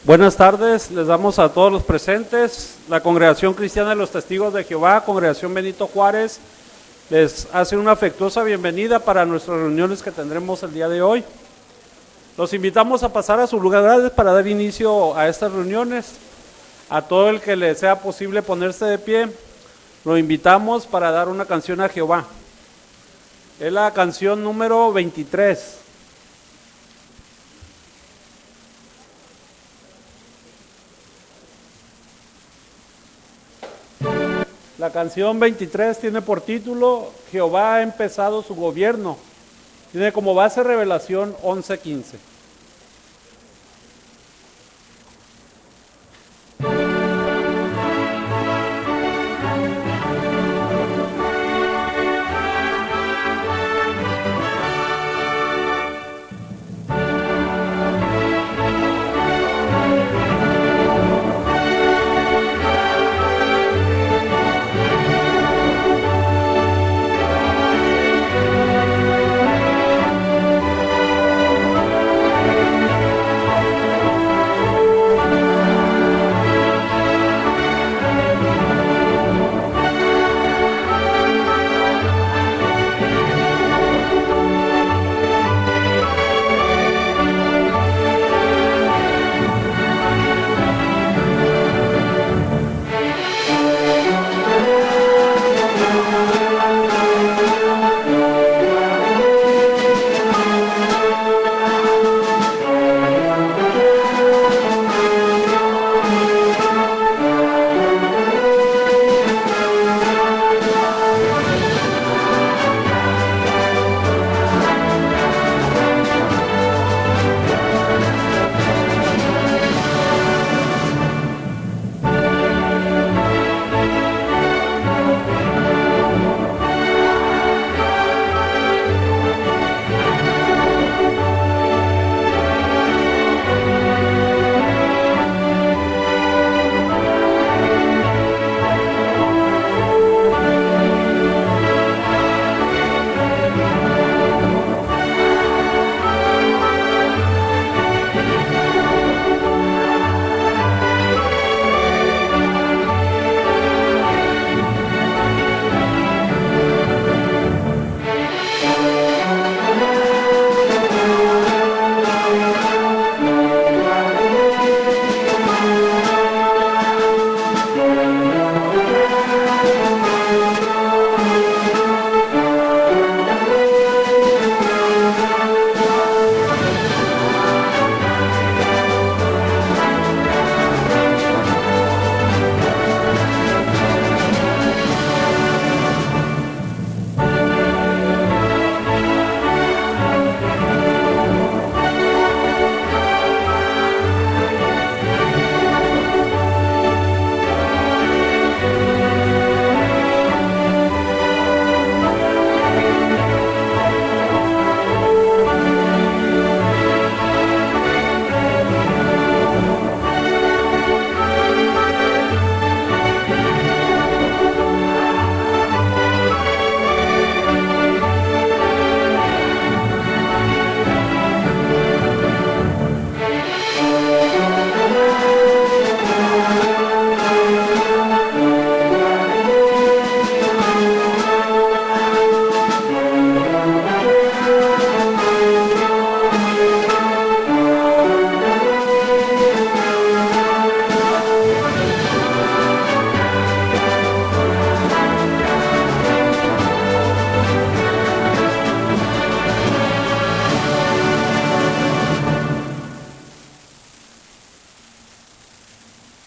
Buenas tardes, les damos a todos los presentes. La Congregación Cristiana de los Testigos de Jehová, Congregación Benito Juárez, les hace una afectuosa bienvenida para nuestras reuniones que tendremos el día de hoy. Los invitamos a pasar a sus lugares para dar inicio a estas reuniones. A todo el que le sea posible ponerse de pie, lo invitamos para dar una canción a Jehová. Es la canción número 23. La canción 23 tiene por título Jehová ha empezado su gobierno. Tiene como base Revelación 11:15.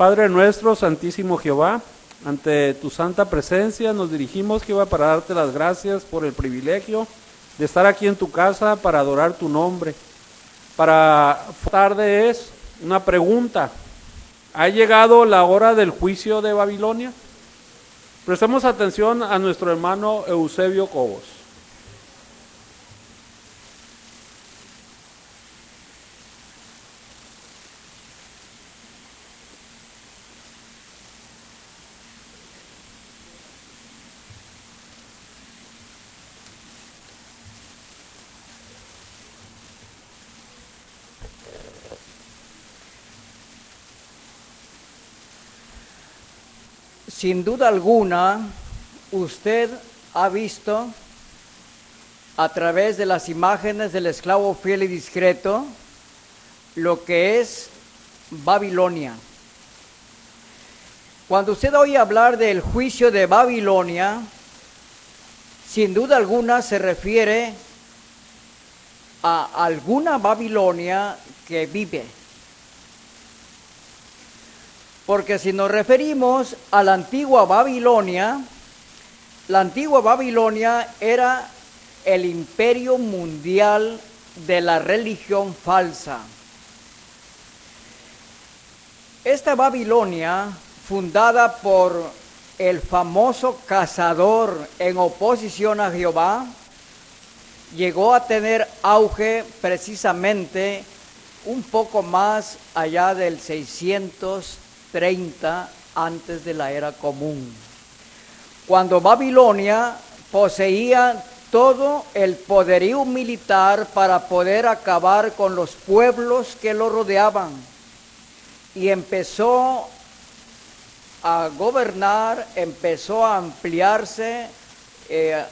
Padre nuestro, Santísimo Jehová, ante tu santa presencia nos dirigimos, Jehová, para darte las gracias por el privilegio de estar aquí en tu casa para adorar tu nombre. Para tarde es una pregunta. ¿Ha llegado la hora del juicio de Babilonia? Prestemos atención a nuestro hermano Eusebio Cobos. Sin duda alguna, usted ha visto a través de las imágenes del esclavo fiel y discreto lo que es Babilonia. Cuando usted oye hablar del juicio de Babilonia, sin duda alguna se refiere a alguna Babilonia que vive. Porque si nos referimos a la antigua Babilonia era el imperio mundial de la religión falsa. Esta Babilonia, fundada por el famoso cazador en oposición a Jehová, llegó a tener auge precisamente un poco más allá del 630 antes de la era común, cuando Babilonia poseía todo el poderío militar para poder acabar con los pueblos que lo rodeaban, y empezó a gobernar, empezó a ampliarse,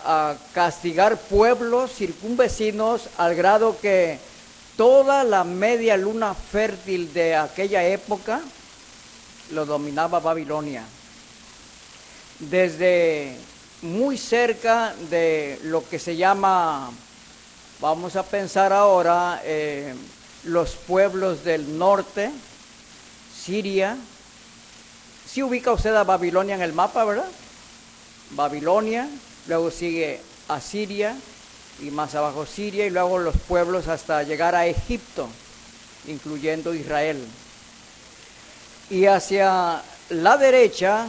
a castigar pueblos circunvecinos, al grado que toda la media luna fértil de aquella época lo dominaba Babilonia. Desde muy cerca de lo que se llama, vamos a pensar ahora, los pueblos del norte, Siria. Sí ubica usted a Babilonia en el mapa, ¿verdad? Babilonia, luego sigue Asiria, y más abajo Siria, y luego los pueblos hasta llegar a Egipto, incluyendo Israel. Y hacia la derecha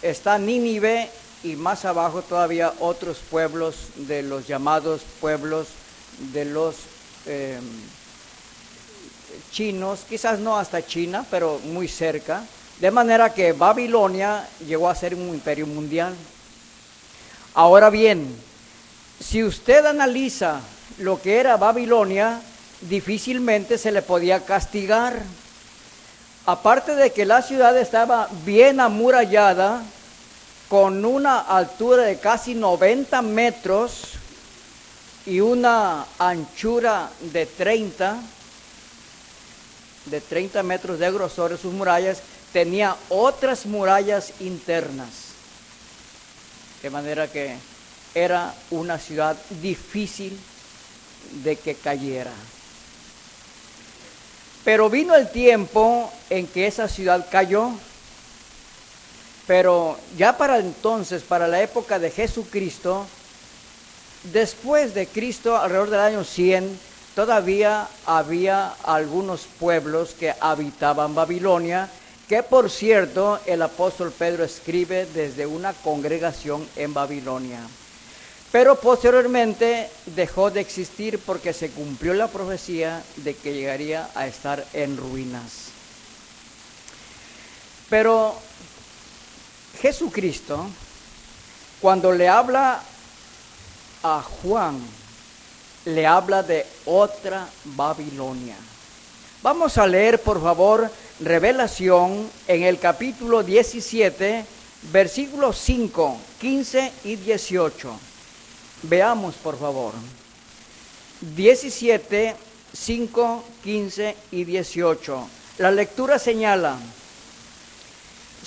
está Nínive, y más abajo todavía otros pueblos de los llamados pueblos de los chinos, quizás no hasta China, pero muy cerca. De manera que Babilonia llegó a ser un imperio mundial. Ahora bien, si usted analiza lo que era Babilonia, difícilmente se le podía castigar. Aparte de que la ciudad estaba bien amurallada, con una altura de casi 90 metros y una anchura de 30 metros de grosor de sus murallas, tenía otras murallas internas, de manera que era una ciudad difícil de que cayera. Pero vino el tiempo en que esa ciudad cayó, pero ya para entonces, para la época de Jesucristo, después de Cristo, alrededor del año 100, todavía había algunos pueblos que habitaban Babilonia, que por cierto el apóstol Pedro escribe desde una congregación en Babilonia. Pero posteriormente dejó de existir porque se cumplió la profecía de que llegaría a estar en ruinas. Pero Jesucristo, cuando le habla a Juan, le habla de otra Babilonia. Vamos a leer, por favor, Revelación en el capítulo 17, versículos 5, 15 y 18. Veamos, por favor. 17, 5, 15 y 18. La lectura señala: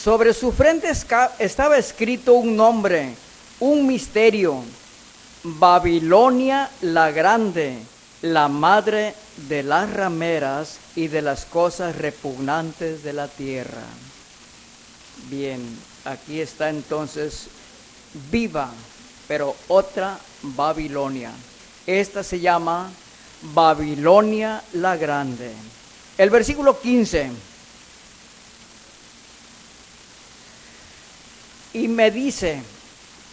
sobre su frente estaba escrito un nombre, un misterio: Babilonia la grande, la madre de las rameras y de las cosas repugnantes de la tierra. Bien, aquí está entonces viva, pero otra Babilonia. Esta se llama Babilonia la grande. El versículo 15. Y me dice: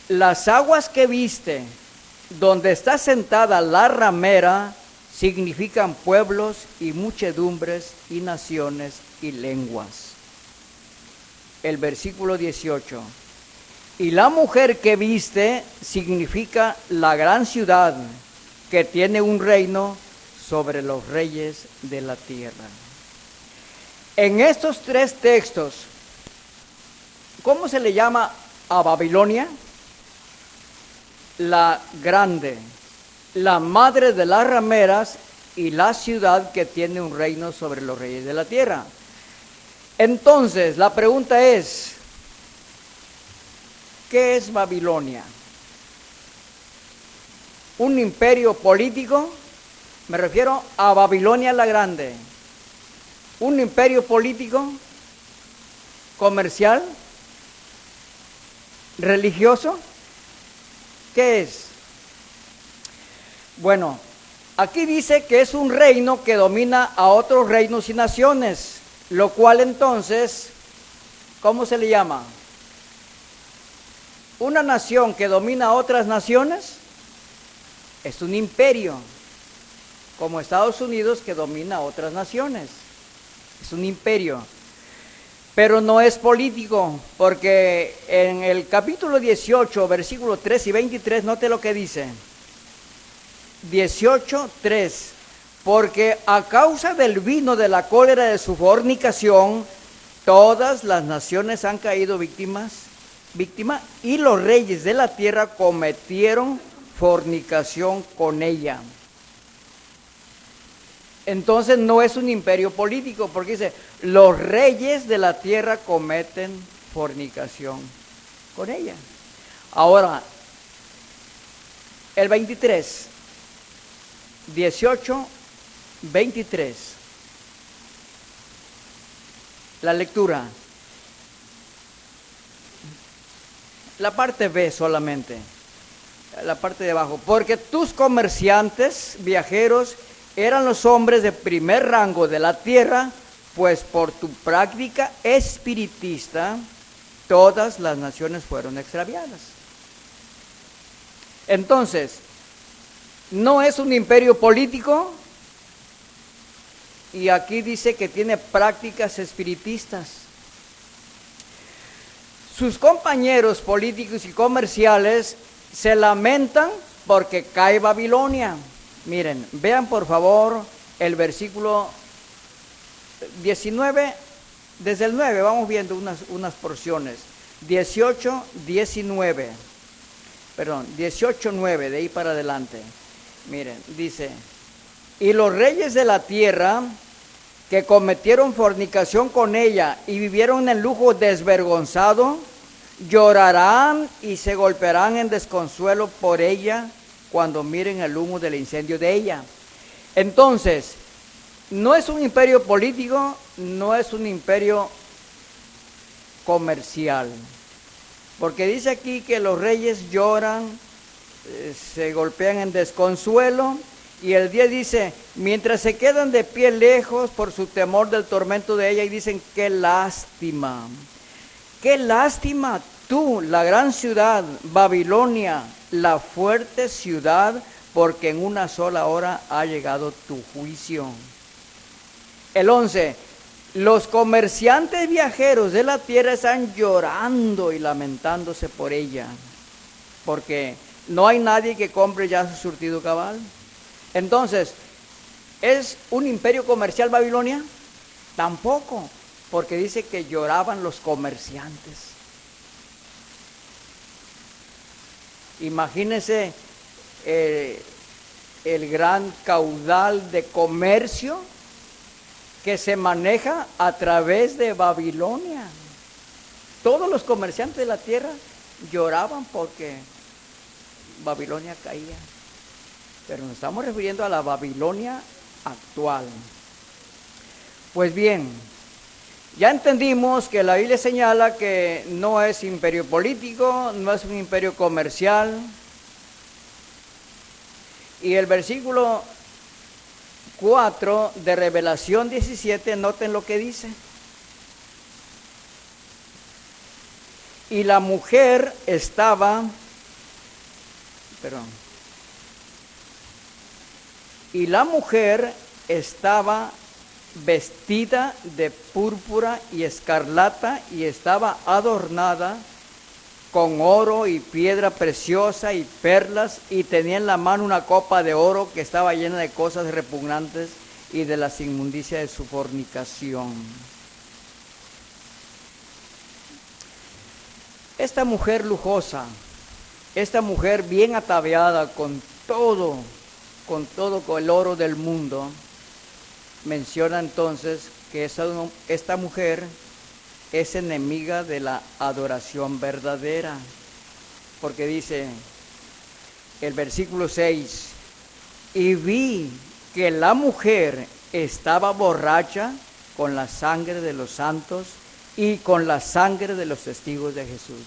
las aguas que viste, donde está sentada la ramera, significan pueblos y muchedumbres y naciones y lenguas. El versículo 18. Y la mujer que viste significa la gran ciudad, que tiene un reino sobre los reyes de la tierra. En estos tres textos, ¿Cómo se le llama a Babilonia? La grande, la madre de las rameras y la ciudad que tiene un reino sobre los reyes de la tierra. Entonces, la pregunta es, ¿qué es Babilonia? ¿Un imperio político? Me refiero a Babilonia la Grande. ¿Un imperio político? ¿Comercial? ¿Religioso? ¿Qué es? Bueno, aquí dice que es un reino que domina a otros reinos y naciones, lo cual entonces, ¿cómo se le llama? Una nación que domina a otras naciones es un imperio, como Estados Unidos que domina a otras naciones. Es un imperio, pero no es político, porque en el capítulo 18, versículos 3 y 23, note lo que dice. 18:3, porque a causa del vino de la cólera de su fornicación, todas las naciones han caído víctima, y los reyes de la tierra cometieron fornicación con ella. Entonces no es un imperio político, porque dice, los reyes de la tierra cometen fornicación con ella. Ahora, el 23, 18, 23. La lectura. La parte B solamente. La parte de abajo. Porque tus comerciantes, viajeros, eran los hombres de primer rango de la tierra, pues por tu práctica espiritista, todas las naciones fueron extraviadas. Entonces, no es un imperio político, y aquí dice que tiene prácticas espiritistas. Sus compañeros políticos y comerciales se lamentan porque cae Babilonia. Miren, vean por favor el versículo 19, desde el 9, vamos viendo unas porciones. 18, 19, perdón, 18, 9, de ahí para adelante. Miren, dice, y los reyes de la tierra que cometieron fornicación con ella y vivieron en lujo desvergonzado, llorarán y se golpearán en desconsuelo por ella cuando miren el humo del incendio de ella. Entonces, no es un imperio político, no es un imperio comercial, porque dice aquí que los reyes lloran, se golpean en desconsuelo, y el 10 dice, mientras se quedan de pie lejos por su temor del tormento de ella, y dicen, qué lástima tú, la gran ciudad, Babilonia, la fuerte ciudad, porque en una sola hora ha llegado tu juicio. El 11, los comerciantes viajeros de la tierra están llorando y lamentándose por ella, porque no hay nadie que compre ya su surtido cabal. Entonces, ¿es un imperio comercial Babilonia? Tampoco, porque dice que lloraban los comerciantes. Imagínense el gran caudal de comercio que se maneja a través de Babilonia. Todos los comerciantes de la tierra lloraban porque Babilonia caía. Pero nos estamos refiriendo a la Babilonia actual. Pues bien, ya entendimos que la Biblia señala que no es imperio político, no es un imperio comercial. Y el versículo 4 de Revelación 17, noten lo que dice. Y la mujer estaba, vestida de púrpura y escarlata, y estaba adornada con oro y piedra preciosa y perlas, y tenía en la mano una copa de oro que estaba llena de cosas repugnantes y de las inmundicias de su fornicación. Esta mujer lujosa, esta mujer bien ataviada con todo el oro del mundo, menciona entonces que esta mujer es enemiga de la adoración verdadera, porque dice el versículo 6, y vi que la mujer estaba borracha con la sangre de los santos y con la sangre de los testigos de Jesús.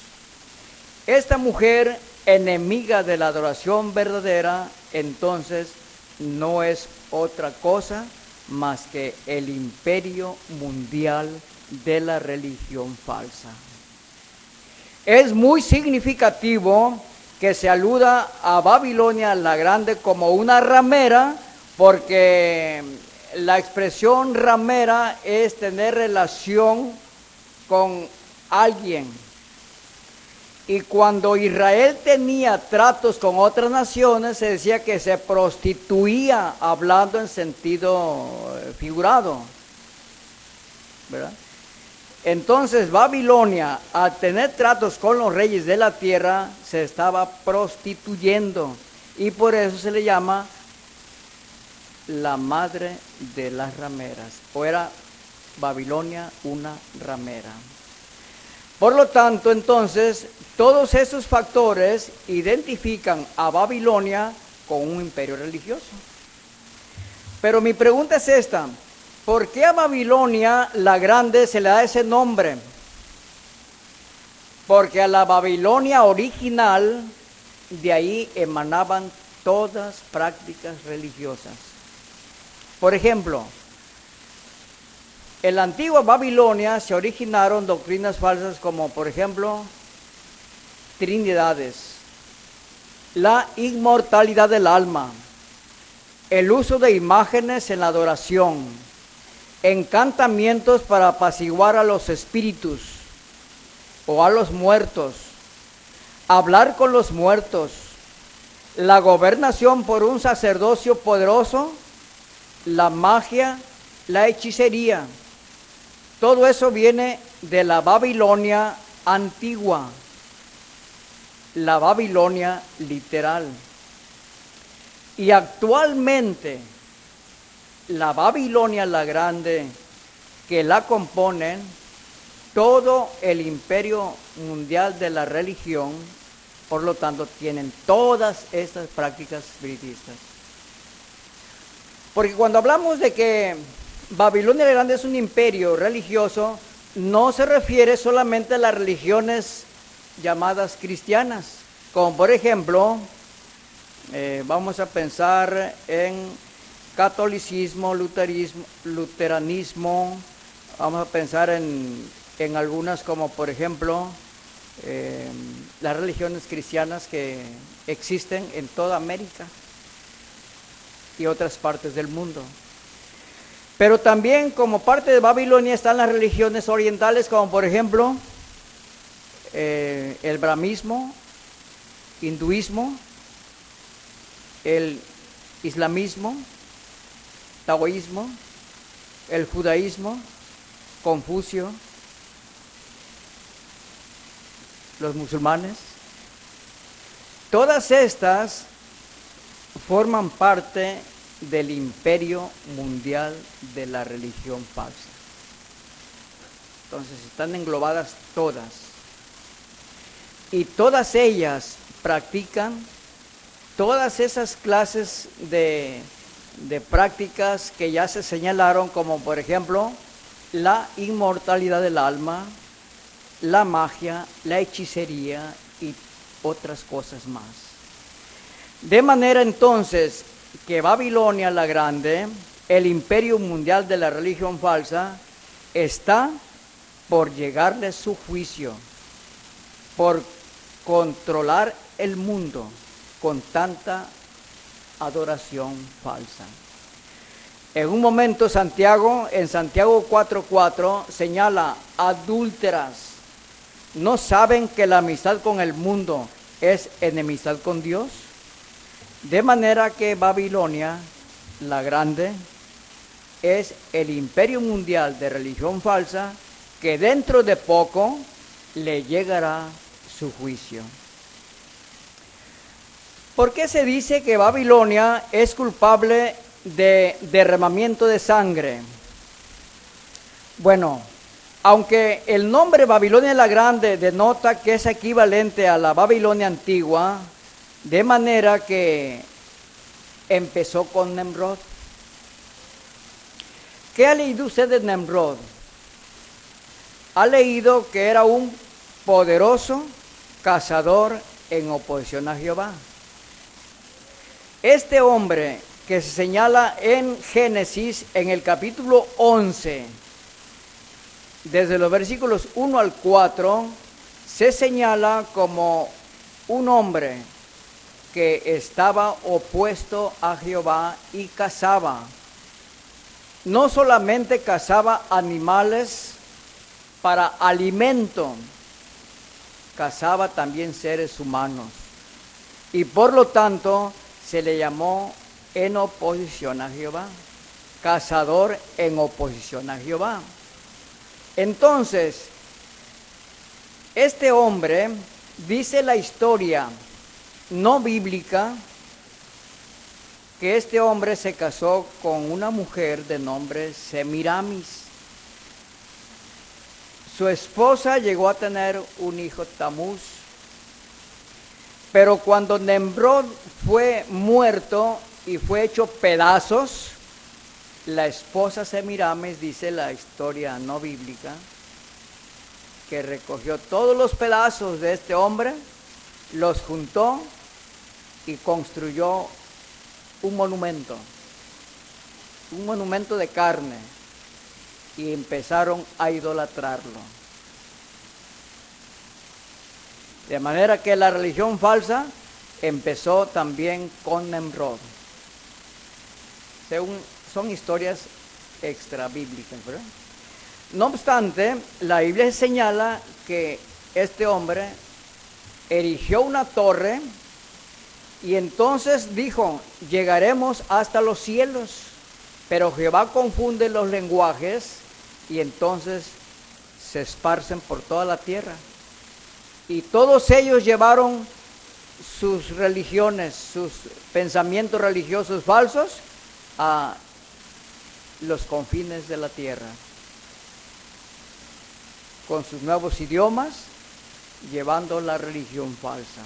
Esta mujer, enemiga de la adoración verdadera, entonces no es otra cosa más que el imperio mundial de la religión falsa. Es muy significativo que se aluda a Babilonia la Grande como una ramera, porque la expresión ramera es tener relación con alguien. Y cuando Israel tenía tratos con otras naciones, se decía que se prostituía, hablando en sentido figurado, ¿verdad? Entonces Babilonia, al tener tratos con los reyes de la tierra, se estaba prostituyendo, y por eso se le llama la madre de las rameras, o era Babilonia una ramera. Por lo tanto, entonces, todos esos factores identifican a Babilonia con un imperio religioso. Pero mi pregunta es esta: ¿por qué a Babilonia la Grande se le da ese nombre? Porque a la Babilonia original, de ahí emanaban todas prácticas religiosas. Por ejemplo, en la antigua Babilonia se originaron doctrinas falsas como, por ejemplo, trinidades, la inmortalidad del alma, el uso de imágenes en la adoración, encantamientos para apaciguar a los espíritus o a los muertos, hablar con los muertos, la gobernación por un sacerdocio poderoso, la magia, la hechicería. Todo eso viene de la Babilonia antigua, la Babilonia literal. Y actualmente, la Babilonia la Grande, que la componen todo el imperio mundial de la religión, por lo tanto, tienen todas estas prácticas espiritistas. Porque cuando hablamos de que Babilonia la Grande es un imperio religioso, no se refiere solamente a las religiones llamadas cristianas, como por ejemplo, vamos a pensar en catolicismo, luteranismo, vamos a pensar en algunas como por ejemplo las religiones cristianas que existen en toda América y otras partes del mundo. Pero también como parte de Babilonia están las religiones orientales, como por ejemplo el brahmismo, hinduismo, el islamismo, taoísmo, el judaísmo, Confucio, los musulmanes. Todas estas forman parte del imperio mundial de la religión falsa. Entonces están englobadas todas. Y todas ellas practican todas esas clases de prácticas que ya se señalaron, como por ejemplo la inmortalidad del alma, la magia, la hechicería y otras cosas más. De manera entonces que Babilonia la Grande, el imperio mundial de la religión falsa, está por llegarle su juicio, por controlar el mundo con tanta adoración falsa. En un momento en Santiago 4:4 señala: adúlteras, ¿no saben que la amistad con el mundo es enemistad con Dios? De manera que Babilonia la Grande es el imperio mundial de religión falsa, que dentro de poco le llegará su juicio. ¿Por qué se dice que Babilonia es culpable de derramamiento de sangre? Bueno, aunque el nombre Babilonia la Grande denota que es equivalente a la Babilonia antigua, de manera que empezó con Nemrod. ¿Qué ha leído usted de Nemrod? Ha leído que era un poderoso cazador en oposición a Jehová. Este hombre que se señala en Génesis, en el capítulo 11, desde los versículos 1 al 4, se señala como un hombre que estaba opuesto a Jehová y cazaba. No solamente cazaba animales para alimento, cazaba también seres humanos. Y por lo tanto se le llamó en oposición a Jehová, cazador en oposición a Jehová. Entonces, este hombre, dice la historia no bíblica, que este hombre se casó con una mujer de nombre Semiramis. Su esposa llegó a tener un hijo, Tamuz. Pero cuando Nemrod fue muerto y fue hecho pedazos, la esposa Semiramis, dice la historia no bíblica, que recogió todos los pedazos de este hombre, los juntó y construyó un monumento de carne, y empezaron a idolatrarlo. De manera que la religión falsa empezó también con Nemrod. Son historias extra bíblicas, ¿verdad? No obstante, la Biblia señala que este hombre erigió una torre y entonces dijo: llegaremos hasta los cielos. Pero Jehová confunde los lenguajes y entonces se esparcen por toda la tierra. Y todos ellos llevaron sus religiones, sus pensamientos religiosos falsos a los confines de la tierra. Con sus nuevos idiomas, llevando la religión falsa.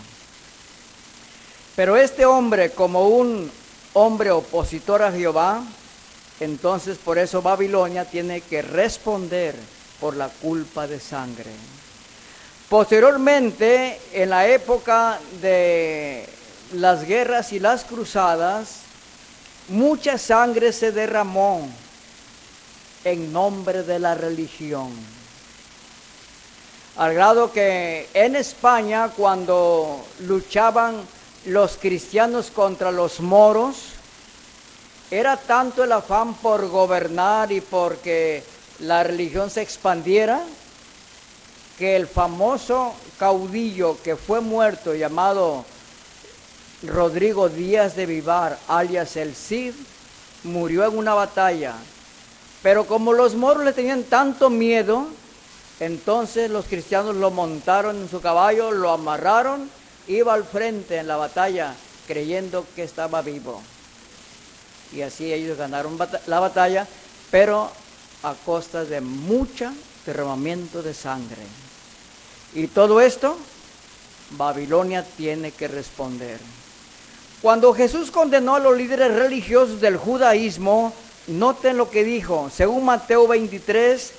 Pero este hombre, como un hombre opositor a Jehová, entonces por eso Babilonia tiene que responder por la culpa de sangre. Posteriormente, en la época de las guerras y las cruzadas, mucha sangre se derramó en nombre de la religión. Al grado que en España, cuando luchaban los cristianos contra los moros, era tanto el afán por gobernar y porque la religión se expandiera, que el famoso caudillo que fue muerto, llamado Rodrigo Díaz de Vivar, alias el Cid, murió en una batalla. Pero como los moros le tenían tanto miedo, entonces los cristianos lo montaron en su caballo, lo amarraron, iba al frente en la batalla creyendo que estaba vivo. Y así ellos ganaron la batalla, pero a costa de mucho derramamiento de sangre. Y todo esto, Babilonia tiene que responder. Cuando Jesús condenó a los líderes religiosos del judaísmo, noten lo que dijo, según Mateo 23,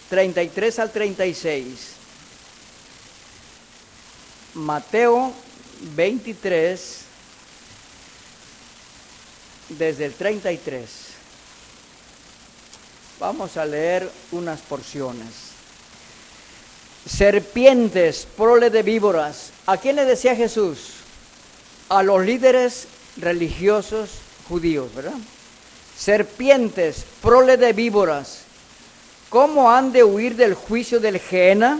33 al 36. Mateo 23, desde el 33. Vamos a leer unas porciones. Serpientes, prole de víboras. ¿A quién le decía Jesús? A los líderes religiosos judíos, ¿verdad? Serpientes, prole de víboras, ¿cómo han de huir del juicio del Gehenna?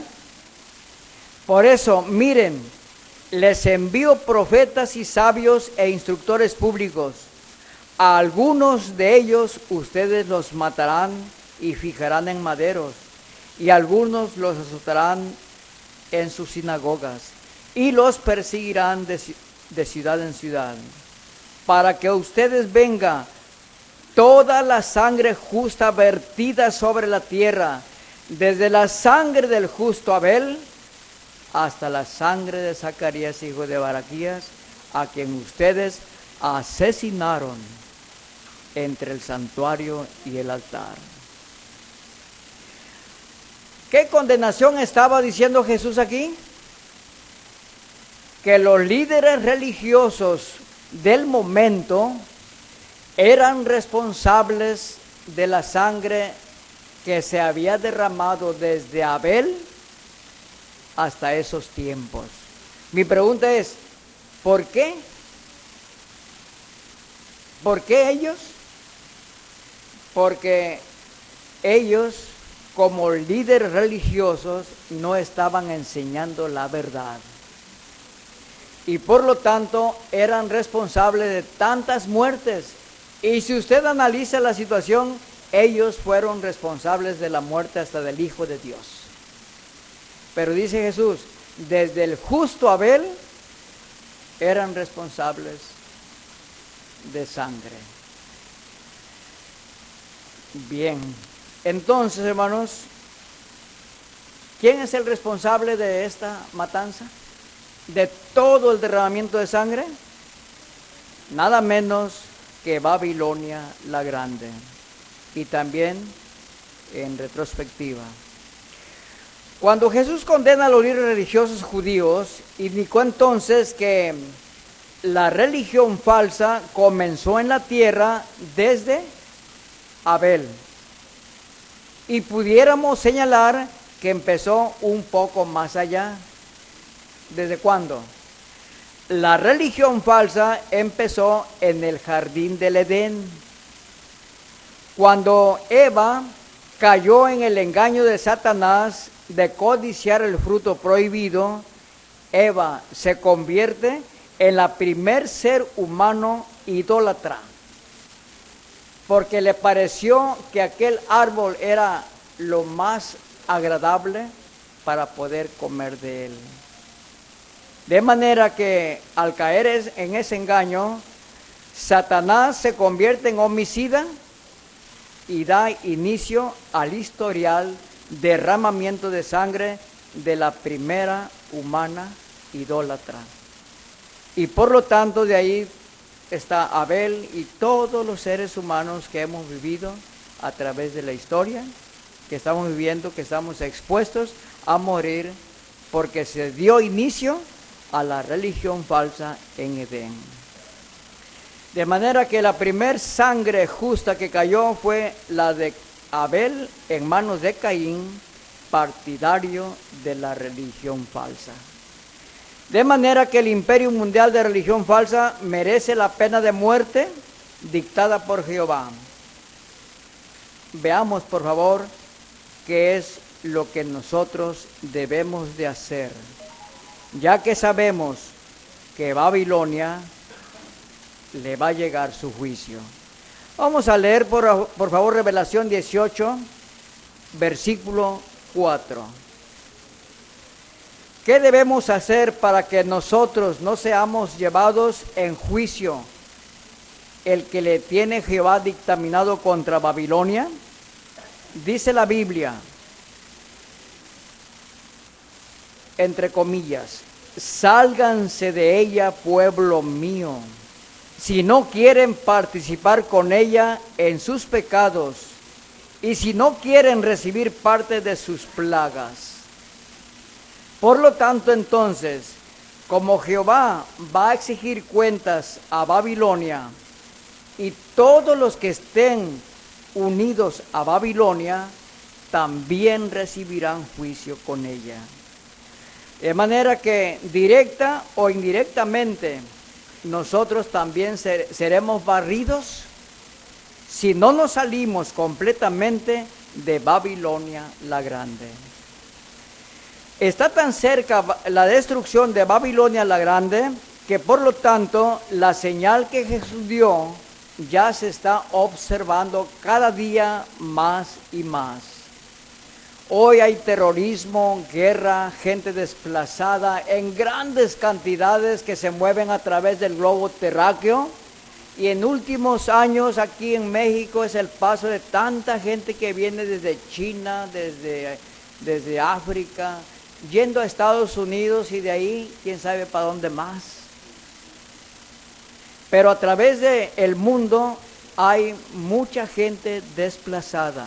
Por eso, miren, les envío profetas y sabios e instructores públicos. A algunos de ellos ustedes los matarán y fijarán en maderos, y algunos los azotarán en sus sinagogas, y los perseguirán de ciudad en ciudad, para que ustedes venga toda la sangre justa vertida sobre la tierra, desde la sangre del justo Abel hasta la sangre de Zacarías, hijo de Baraquías, a quien ustedes asesinaron entre el santuario y el altar. ¿Qué condenación estaba diciendo Jesús aquí? Que los líderes religiosos del momento eran responsables de la sangre que se había derramado desde Abel hasta esos tiempos. Mi pregunta es, ¿por qué? ¿Por qué ellos? Porque ellos, como líderes religiosos, no estaban enseñando la verdad. Y por lo tanto eran responsables de tantas muertes. Y si usted analiza la situación, ellos fueron responsables de la muerte hasta del Hijo de Dios. Pero dice Jesús, desde el justo Abel eran responsables de sangre. Bien, entonces, hermanos, ¿quién es el responsable de esta matanza? De todo el derramamiento de sangre, nada menos que Babilonia la Grande. Y también en retrospectiva, cuando Jesús condena a los líderes religiosos judíos, indicó entonces que la religión falsa comenzó en la tierra desde Abel. Y pudiéramos señalar que empezó un poco más allá. ¿Desde cuándo? La religión falsa empezó en el jardín del Edén. Cuando Eva cayó en el engaño de Satanás de codiciar el fruto prohibido, Eva se convierte en la primer ser humano idólatra, porque le pareció que aquel árbol era lo más agradable para poder comer de él. De manera que al caer en ese engaño, Satanás se convierte en homicida y da inicio al historial derramamiento de sangre de la primera humana idólatra. Y por lo tanto de ahí está Abel y todos los seres humanos que hemos vivido a través de la historia, que estamos viviendo, que estamos expuestos a morir porque se dio inicio a la religión falsa en Edén. De manera que la primer sangre justa que cayó fue la de Abel en manos de Caín, partidario de la religión falsa. De manera que el imperio mundial de religión falsa merece la pena de muerte dictada por Jehová. Veamos, por favor, qué es lo que nosotros debemos de hacer, ya que sabemos que Babilonia le va a llegar su juicio. Vamos a leer, por favor, Revelación 18, versículo 4. ¿Qué debemos hacer para que nosotros no seamos llevados en juicio el que le tiene Jehová dictaminado contra Babilonia? Dice la Biblia, entre comillas, sálganse de ella, pueblo mío, si no quieren participar con ella en sus pecados y si no quieren recibir parte de sus plagas. Por lo tanto, entonces, como Jehová va a exigir cuentas a Babilonia y todos los que estén unidos a Babilonia también recibirán juicio con ella. De manera que directa o indirectamente nosotros también seremos barridos si no nos salimos completamente de Babilonia la Grande. Está tan cerca la destrucción de Babilonia la Grande que por lo tanto la señal que Jesús dio ya se está observando cada día más y más. Hoy hay terrorismo, guerra, gente desplazada en grandes cantidades que se mueven a través del globo terráqueo. Y en últimos años aquí en México es el paso de tanta gente que viene desde China, desde África, yendo a Estados Unidos y de ahí quién sabe para dónde más. Pero a través del mundo hay mucha gente desplazada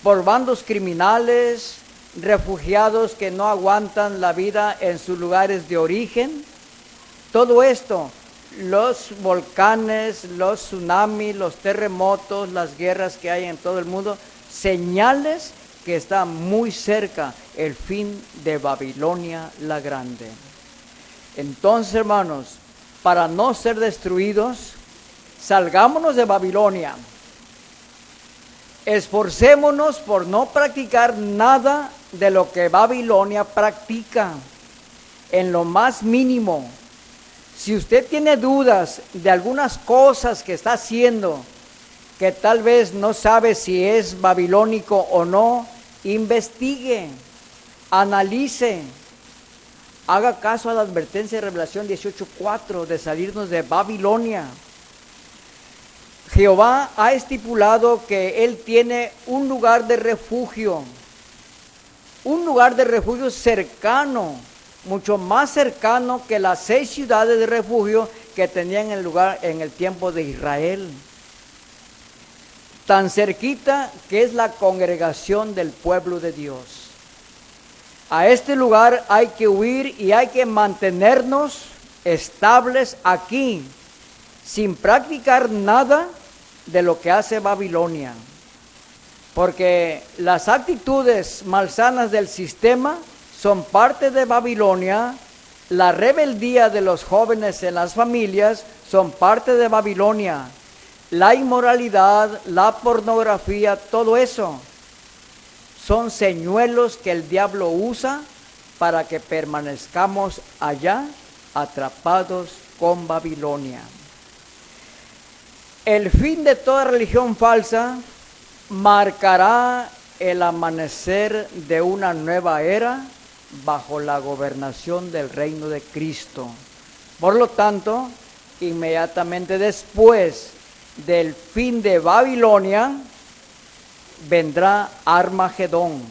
por bandos criminales, refugiados que no aguantan la vida en sus lugares de origen. Todo esto, los volcanes, los tsunamis, los terremotos, las guerras que hay en todo el mundo, señales que está muy cerca el fin de Babilonia la Grande. Entonces, hermanos, para no ser destruidos, salgámonos de Babilonia. Esforcémonos por no practicar nada de lo que Babilonia practica, en lo más mínimo. Si usted tiene dudas de algunas cosas que está haciendo, que tal vez no sabe si es babilónico o no, investigue, analice, haga caso a la advertencia de Revelación 18:4 de salirnos de Babilonia. Jehová ha estipulado que Él tiene un lugar de refugio cercano, mucho más cercano que las 6 ciudades de refugio que tenían el lugar en el tiempo de Israel. Tan cerquita que es la congregación del pueblo de Dios. A este lugar hay que huir y hay que mantenernos estables aquí, sin practicar nada de lo que hace Babilonia, porque las actitudes malsanas del sistema son parte de Babilonia, la rebeldía de los jóvenes en las familias son parte de Babilonia, la inmoralidad, la pornografía, todo eso son señuelos que el diablo usa para que permanezcamos allá atrapados con Babilonia. El fin de toda religión falsa marcará el amanecer de una nueva era bajo la gobernación del reino de Cristo. Por lo tanto, inmediatamente después del fin de Babilonia, vendrá Armagedón,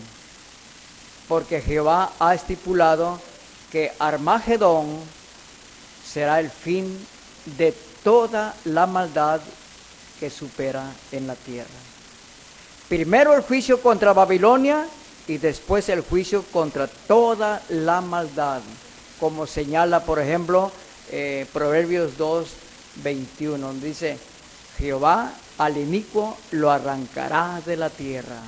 porque Jehová ha estipulado que Armagedón será el fin de toda la maldad que supera en la tierra. Primero el juicio contra Babilonia y después el juicio contra toda la maldad, como señala, por ejemplo, Proverbios 2:21, donde dice: Jehová al inicuo lo arrancará de la tierra.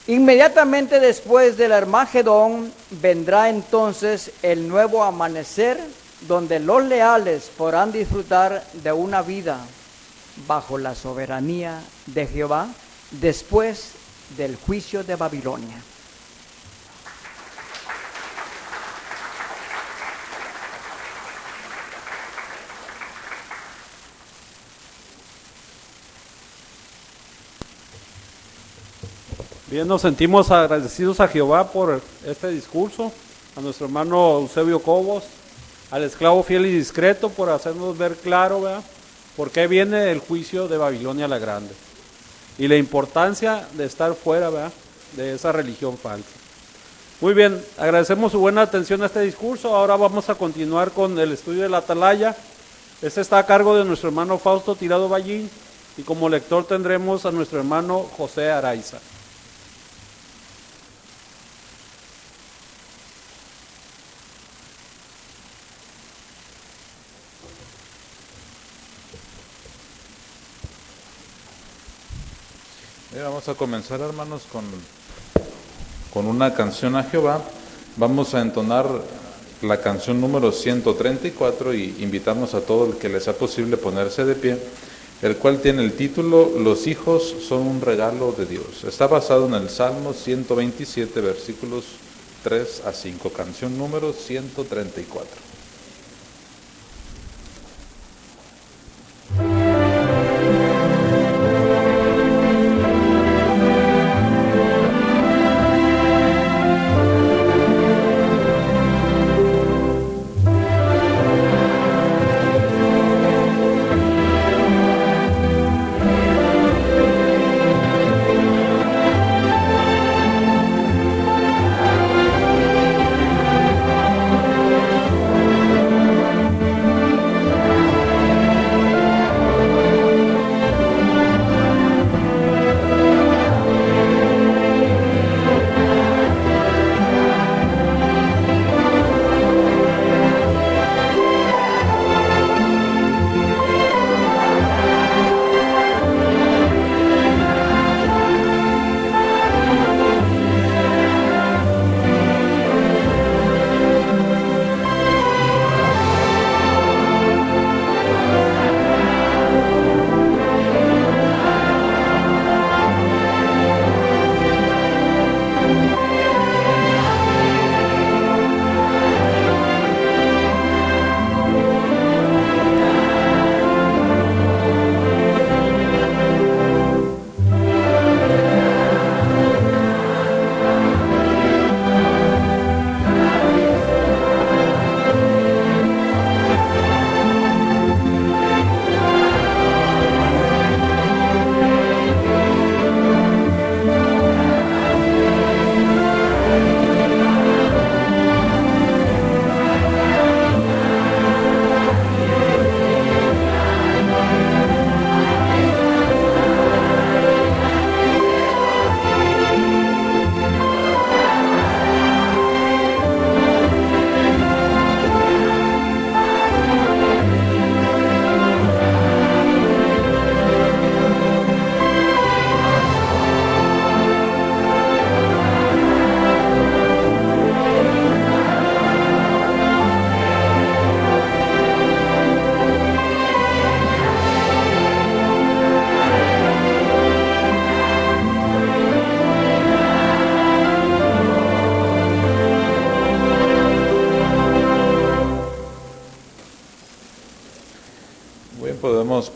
Inmediatamente después del Armagedón vendrá entonces el nuevo amanecer, donde los leales podrán disfrutar de una vida bajo la soberanía de Jehová después del juicio de Babilonia. Bien, nos sentimos agradecidos a Jehová por este discurso, a nuestro hermano Eusebio Cobos, al esclavo fiel y discreto por hacernos ver claro, ¿verdad?, por qué viene el juicio de Babilonia la Grande y la importancia de estar fuera, ¿verdad?, de esa religión falsa. Muy bien, agradecemos su buena atención a este discurso. Ahora vamos a continuar con el estudio de la Atalaya. Este está a cargo de nuestro hermano Fausto Tirado Ballín y como lector tendremos a nuestro hermano José Araiza. Vamos a comenzar, hermanos, con una canción a Jehová. Vamos a entonar la canción número 134 y invitamos a todo el que les sea posible ponerse de pie, el cual tiene el título Los hijos son un regalo de Dios. Está basado en el Salmo 127, versículos 3 a 5, canción número 134.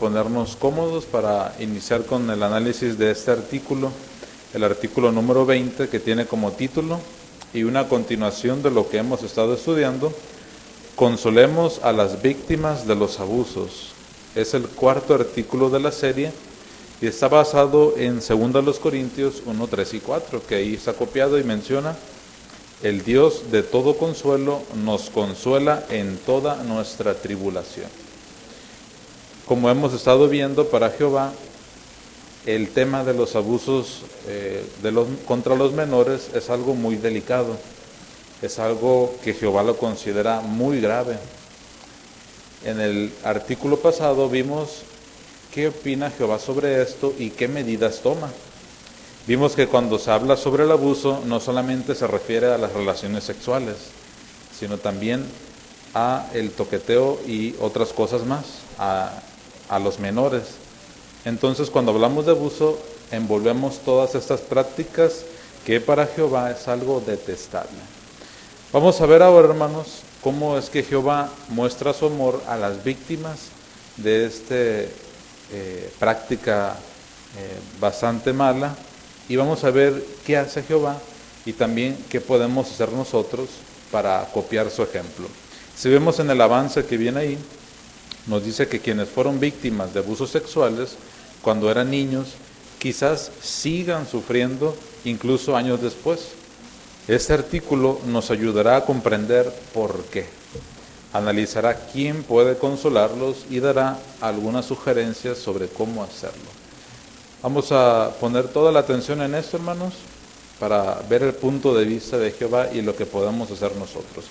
ponernos cómodos para iniciar con el análisis de este artículo, el artículo número 20, que tiene como título y una continuación de lo que hemos estado estudiando: Consolemos a las víctimas de los abusos. Es el cuarto artículo de la serie y está basado en 2 Corintios 1, 3 y 4, que ahí está copiado y menciona: el Dios de todo consuelo nos consuela en toda nuestra tribulación. Como hemos estado viendo, para Jehová el tema de los abusos contra los menores es algo muy delicado, es algo que Jehová lo considera muy grave. En el artículo pasado vimos qué opina Jehová sobre esto y qué medidas toma. Vimos que cuando se habla sobre el abuso no solamente se refiere a las relaciones sexuales, sino también a el toqueteo y otras cosas más, a los menores. Entonces, cuando hablamos de abuso, envolvemos todas estas prácticas que para Jehová es algo detestable. Vamos a ver ahora, hermanos, cómo es que Jehová muestra su amor a las víctimas de esta práctica bastante mala, y vamos a ver qué hace Jehová y también qué podemos hacer nosotros para copiar su ejemplo. Si vemos en el avance que viene ahí, nos dice que quienes fueron víctimas de abusos sexuales cuando eran niños, quizás sigan sufriendo incluso años después. Este artículo nos ayudará a comprender por qué. Analizará quién puede consolarlos y dará algunas sugerencias sobre cómo hacerlo. Vamos a poner toda la atención en esto, hermanos, para ver el punto de vista de Jehová y lo que podemos hacer nosotros.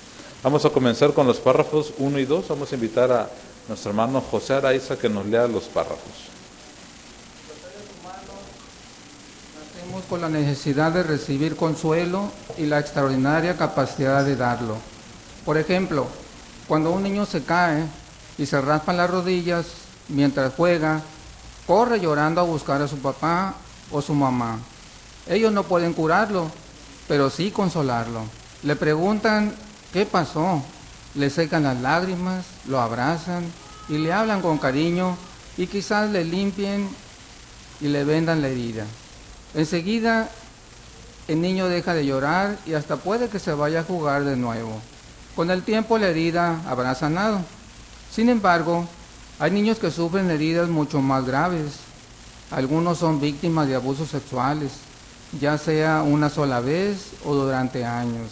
Vamos a comenzar con los párrafos 1 y 2. Vamos a invitar a nuestro hermano José Araiza que nos lea los párrafos. Los seres humanos nacemos con la necesidad de recibir consuelo y la extraordinaria capacidad de darlo. Por ejemplo, cuando un niño se cae y se raspa las rodillas mientras juega, corre llorando a buscar a su papá o su mamá. Ellos no pueden curarlo, pero sí consolarlo. Le preguntan qué pasó, le secan las lágrimas, lo abrazan y le hablan con cariño y quizás le limpien y le vendan la herida. Enseguida el niño deja de llorar y hasta puede que se vaya a jugar de nuevo. Con el tiempo la herida habrá sanado. Sin embargo, hay niños que sufren heridas mucho más graves. Algunos son víctimas de abusos sexuales, ya sea una sola vez o durante años.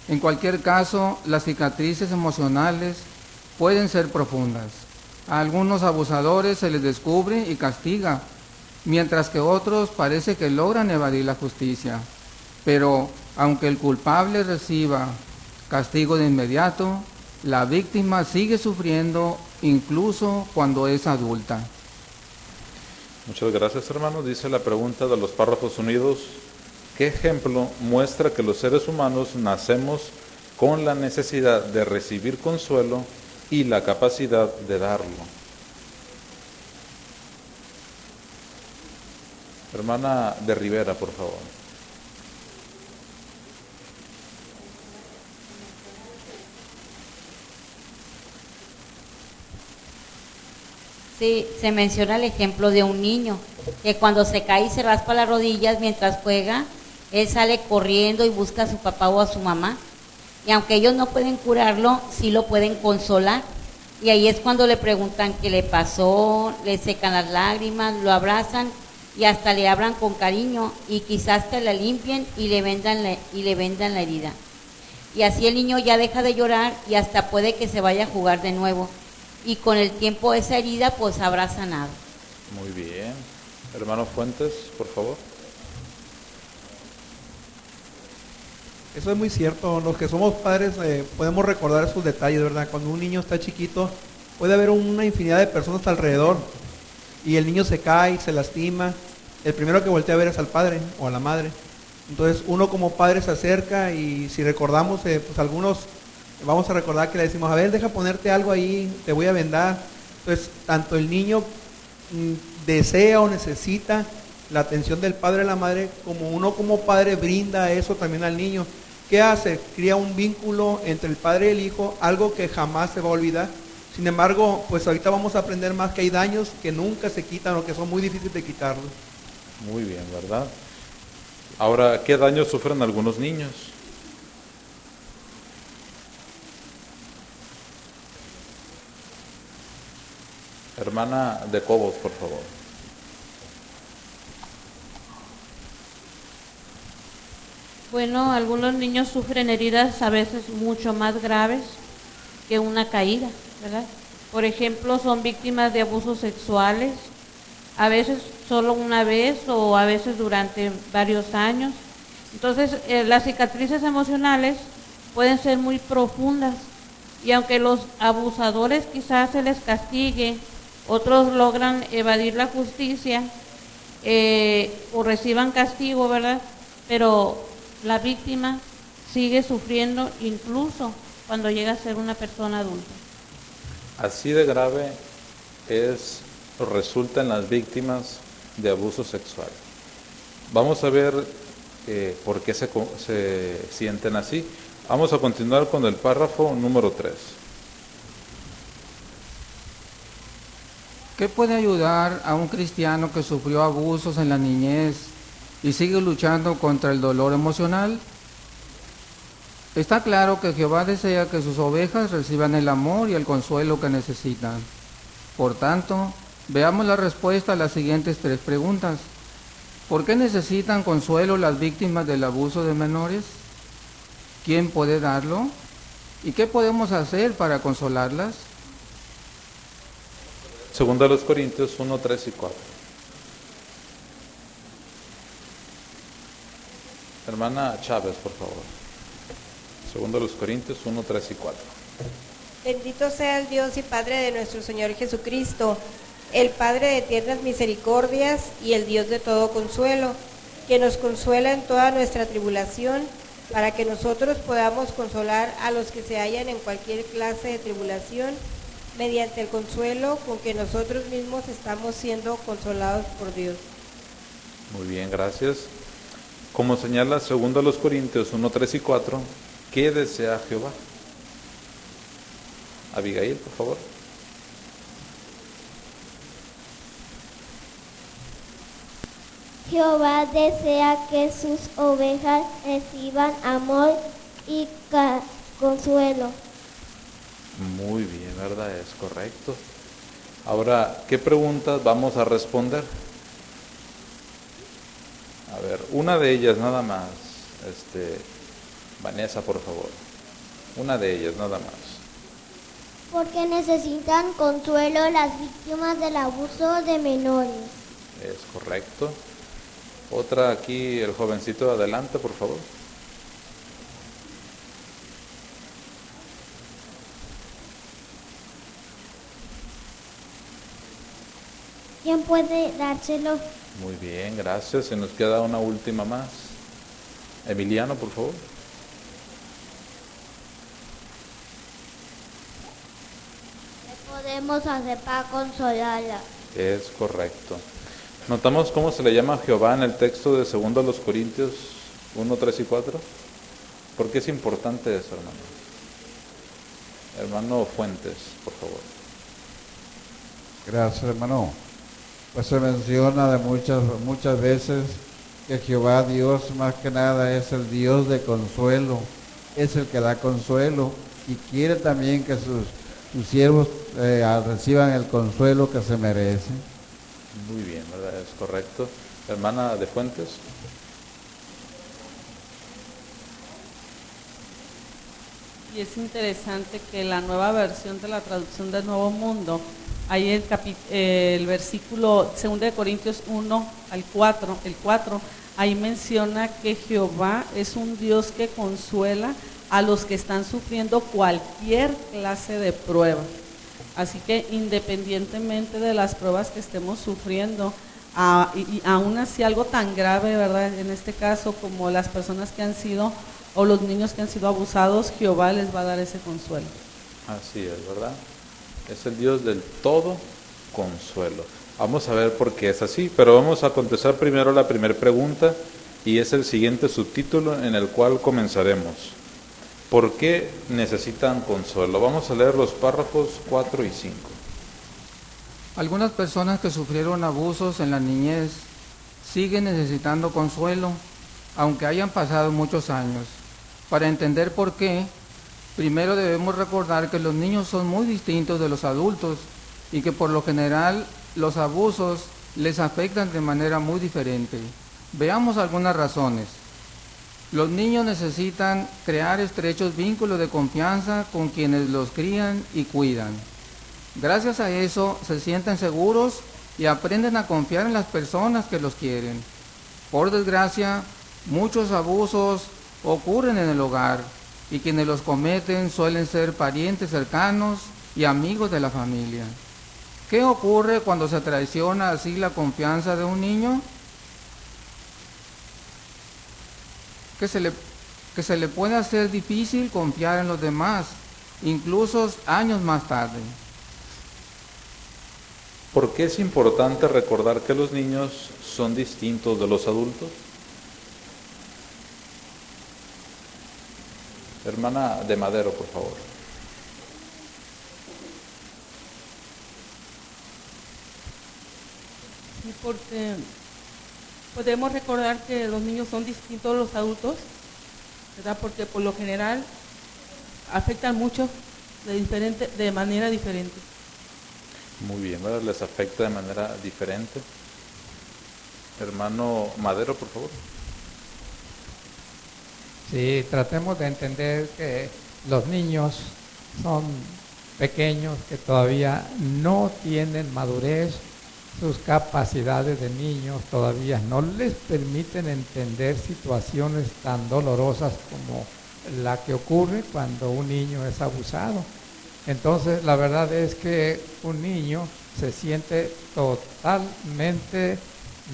En cualquier caso, las cicatrices emocionales pueden ser profundas. A algunos abusadores se les descubre y castiga, mientras que otros parece que logran evadir la justicia. Pero aunque el culpable reciba castigo de inmediato, la víctima sigue sufriendo incluso cuando es adulta. Muchas gracias, hermano. Dice la pregunta de los párrafos unidos: ¿qué ejemplo muestra que los seres humanos nacemos con la necesidad de recibir consuelo y la capacidad de darlo? Hermana de Rivera, por favor. Sí, se menciona el ejemplo de un niño que cuando se cae y se raspa las rodillas mientras juega, él sale corriendo y busca a su papá o a su mamá. Y aunque ellos no pueden curarlo, sí lo pueden consolar. Y ahí es cuando le preguntan qué le pasó, le secan las lágrimas, lo abrazan y hasta le hablan con cariño y quizás te la limpien y le vendan la herida. Y así el niño ya deja de llorar y hasta puede que se vaya a jugar de nuevo. Y con el tiempo esa herida pues habrá sanado. Muy bien. Hermano Fuentes, por favor. Eso es muy cierto. Los que somos padres podemos recordar esos detalles, ¿verdad? Cuando un niño está chiquito, puede haber una infinidad de personas alrededor y el niño se cae y se lastima. El primero que voltea a ver es al padre o a la madre. Entonces uno como padre se acerca y si recordamos, pues algunos vamos a recordar que le decimos: a ver, deja ponerte algo ahí, te voy a vendar. Entonces tanto el niño desea o necesita la atención del padre o la madre, como uno como padre brinda eso también al niño. ¿Qué hace? Cría un vínculo entre el padre y el hijo, algo que jamás se va a olvidar. Sin embargo, pues ahorita vamos a aprender más que hay daños que nunca se quitan o que son muy difíciles de quitarlos. Muy bien, ¿verdad? Ahora, ¿qué daños sufren algunos niños? Hermana de Cobos, por favor. Bueno, algunos niños sufren heridas a veces mucho más graves que una caída, ¿verdad? Por ejemplo, son víctimas de abusos sexuales, a veces solo una vez o a veces durante varios años. Entonces, las cicatrices emocionales pueden ser muy profundas y aunque los abusadores quizás se les castigue, otros logran evadir la justicia o reciban castigo, ¿verdad? Pero la víctima sigue sufriendo incluso cuando llega a ser una persona adulta. Así de grave resultan las víctimas de abuso sexual. Vamos a ver por qué se sienten así. Vamos a continuar con el párrafo número 3. ¿Qué puede ayudar a un cristiano que sufrió abusos en la niñez y sigue luchando contra el dolor emocional? Está claro que Jehová desea que sus ovejas reciban el amor y el consuelo que necesitan. Por tanto, veamos la respuesta a las siguientes 3 preguntas. ¿Por qué necesitan consuelo las víctimas del abuso de menores? ¿Quién puede darlo? ¿Y qué podemos hacer para consolarlas? Segunda a los Corintios 1, 3 y 4. Hermana Chávez, por favor. Segunda a los Corintios 1, 3 y 4. Bendito sea el Dios y Padre de nuestro Señor Jesucristo, el Padre de tiernas misericordias y el Dios de todo consuelo, que nos consuela en toda nuestra tribulación, para que nosotros podamos consolar a los que se hallan en cualquier clase de tribulación, mediante el consuelo con que nosotros mismos estamos siendo consolados por Dios. Muy bien, gracias. Como señala segundo a los Corintios 1, 3 y 4, ¿qué desea Jehová? Abigail, por favor. Jehová desea que sus ovejas reciban amor y consuelo. Muy bien, ¿verdad? Es correcto. Ahora, ¿qué preguntas vamos a responder? A ver, una de ellas nada más. Vanessa, por favor. Una de ellas nada más. Porque necesitan consuelo las víctimas del abuso de menores. Es correcto. Otra aquí, el jovencito adelante, por favor. ¿Quién puede dárselo? Muy bien, gracias. Y nos queda una última más. Emiliano, por favor. ¿Qué podemos hacer para consolarla? Es correcto. ¿Notamos cómo se le llama a Jehová en el texto de 2 a los Corintios 1, 3 y 4? ¿Por qué es importante eso, hermano? Hermano Fuentes, por favor. Gracias, hermano. Pues se menciona de muchas veces que Jehová Dios más que nada es el Dios de consuelo, es el que da consuelo y quiere también que sus siervos reciban el consuelo que se merecen. Muy bien, ¿verdad? Es correcto. Hermana de Fuentes. Y es interesante que la nueva versión de la traducción del Nuevo Mundo, ahí el versículo 2 de Corintios 1 al 4, el 4, ahí menciona que Jehová es un Dios que consuela a los que están sufriendo cualquier clase de prueba. Así que independientemente de las pruebas que estemos sufriendo, y aún así algo tan grave, ¿verdad? En este caso, como las personas que han sido, o los niños que han sido abusados, Jehová les va a dar ese consuelo. Así es, ¿verdad? Es el Dios del todo consuelo. Vamos a ver por qué es así, pero vamos a contestar primero la primera pregunta y es el siguiente subtítulo en el cual comenzaremos. ¿Por qué necesitan consuelo? Vamos a leer los párrafos 4 y 5. Algunas personas que sufrieron abusos en la niñez siguen necesitando consuelo, aunque hayan pasado muchos años. Para entender por qué, primero debemos recordar que los niños son muy distintos de los adultos y que por lo general los abusos les afectan de manera muy diferente. Veamos algunas razones. Los niños necesitan crear estrechos vínculos de confianza con quienes los crían y cuidan. Gracias a eso se sienten seguros y aprenden a confiar en las personas que los quieren. Por desgracia, muchos abusos ocurren en el hogar y quienes los cometen suelen ser parientes cercanos y amigos de la familia. ¿Qué ocurre cuando se traiciona así la confianza de un niño? Que se le puede hacer difícil confiar en los demás, incluso años más tarde. ¿Por qué es importante recordar que los niños son distintos de los adultos? Hermana de Madero, por favor. Sí, porque podemos recordar que los niños son distintos de los adultos, ¿verdad? Porque por lo general afectan mucho de manera diferente. Muy bien, ¿verdad? Les afecta de manera diferente. Hermano Madero, por favor. Sí, tratemos de entender que los niños son pequeños, que todavía no tienen madurez, sus capacidades de niños todavía no les permiten entender situaciones tan dolorosas como la que ocurre cuando un niño es abusado. Entonces, la verdad es que un niño se siente totalmente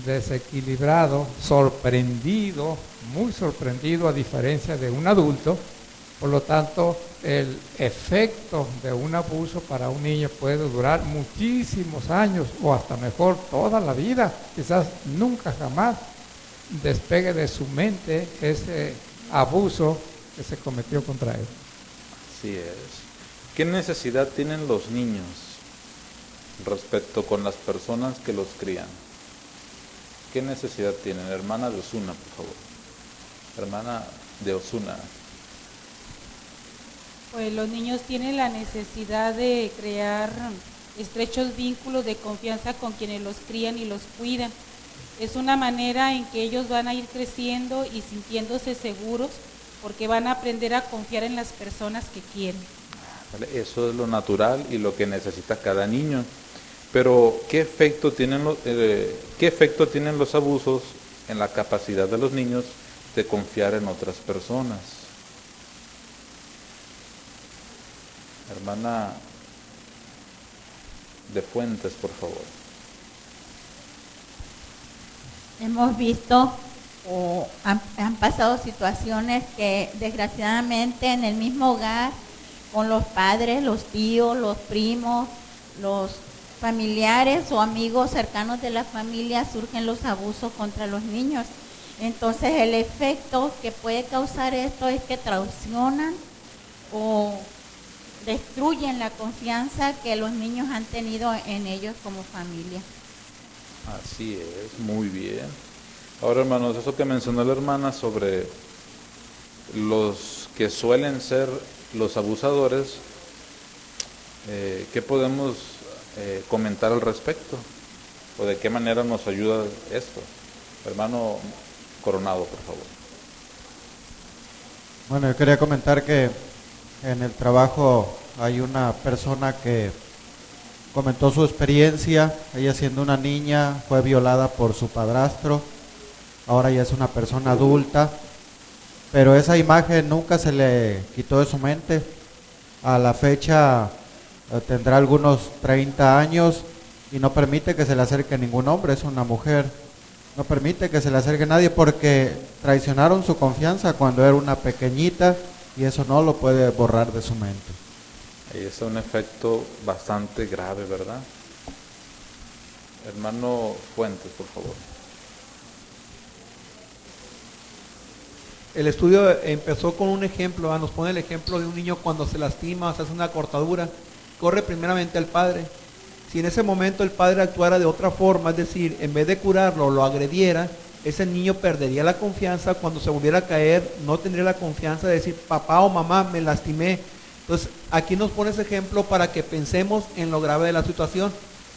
desequilibrado, sorprendido, muy sorprendido a diferencia de un adulto. Por lo tanto, el efecto de un abuso para un niño puede durar muchísimos años o hasta mejor toda la vida. Quizás nunca jamás despegue de su mente ese abuso que se cometió contra él. Así es. ¿Qué necesidad tienen los niños respecto con las personas que los crían? ¿Qué necesidad tienen? Hermana de Osuna, por favor. Hermana de Osuna. Pues los niños tienen la necesidad de crear estrechos vínculos de confianza con quienes los crían y los cuidan. Es una manera en que ellos van a ir creciendo y sintiéndose seguros porque van a aprender a confiar en las personas que quieren. Eso es lo natural y lo que necesita cada niño. Pero, ¿qué efecto tienen los abusos en la capacidad de los niños de confiar en otras personas? Hermana de Fuentes, por favor. Hemos visto o han pasado situaciones que desgraciadamente en el mismo hogar, con los padres, los tíos, los primos, los familiares o amigos cercanos de la familia, surgen los abusos contra los niños. Entonces el efecto que puede causar esto es que traicionan o destruyen la confianza que los niños han tenido en ellos como familia. Así es, muy bien. Ahora, hermanos, eso que mencionó la hermana sobre los que suelen ser los abusadores, ¿qué podemos comentar al respecto? ¿O de qué manera nos ayuda esto? Hermano Coronado, por favor. Bueno, yo quería comentar que en el trabajo hay una persona que comentó su experiencia. Ella, siendo una niña, fue violada por su padrastro. Ahora ya es una persona adulta, pero esa imagen nunca se le quitó de su mente. A la fecha tendrá algunos 30 años y no permite que se le acerque ningún hombre. Es una mujer, no permite que se le acerque nadie porque traicionaron su confianza cuando era una pequeñita, y eso no lo puede borrar de su mente. Ahí es un efecto bastante grave, ¿verdad? Hermano Fuentes, por favor. El estudio empezó con un ejemplo, nos pone el ejemplo de un niño cuando se lastima, se hace una cortadura, corre primeramente al padre. Si en ese momento el padre actuara de otra forma, es decir, en vez de curarlo, lo agrediera, ese niño perdería la confianza. Cuando se volviera a caer, no tendría la confianza de decir, papá o mamá, me lastimé. Entonces, aquí nos pone ese ejemplo para que pensemos en lo grave de la situación.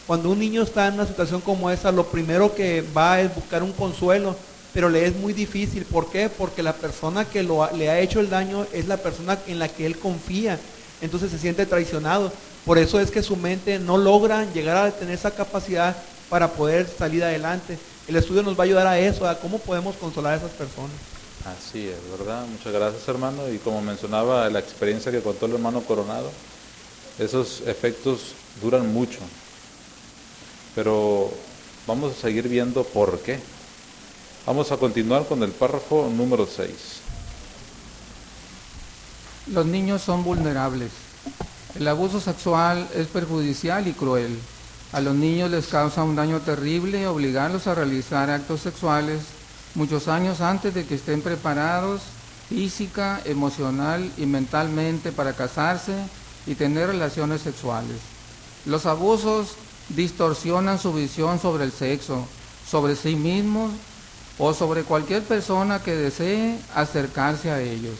Cuando un niño está en una situación como esa, lo primero que va es buscar un consuelo, pero le es muy difícil. ¿Por qué? Porque la persona que le ha hecho el daño es la persona en la que él confía. Entonces se siente traicionado. Por eso es que su mente no logra llegar a tener esa capacidad para poder salir adelante. El estudio nos va a ayudar a eso, a cómo podemos consolar a esas personas. Así es, ¿verdad? Muchas gracias, hermano. Y como mencionaba la experiencia que contó el hermano Coronado, esos efectos duran mucho. Pero vamos a seguir viendo por qué. Vamos a continuar con el párrafo número 6. Los niños son vulnerables. El abuso sexual es perjudicial y cruel. A los niños les causa un daño terrible obligarlos a realizar actos sexuales muchos años antes de que estén preparados física, emocional y mentalmente para casarse y tener relaciones sexuales. Los abusos distorsionan su visión sobre el sexo, sobre sí mismos o sobre cualquier persona que desee acercarse a ellos.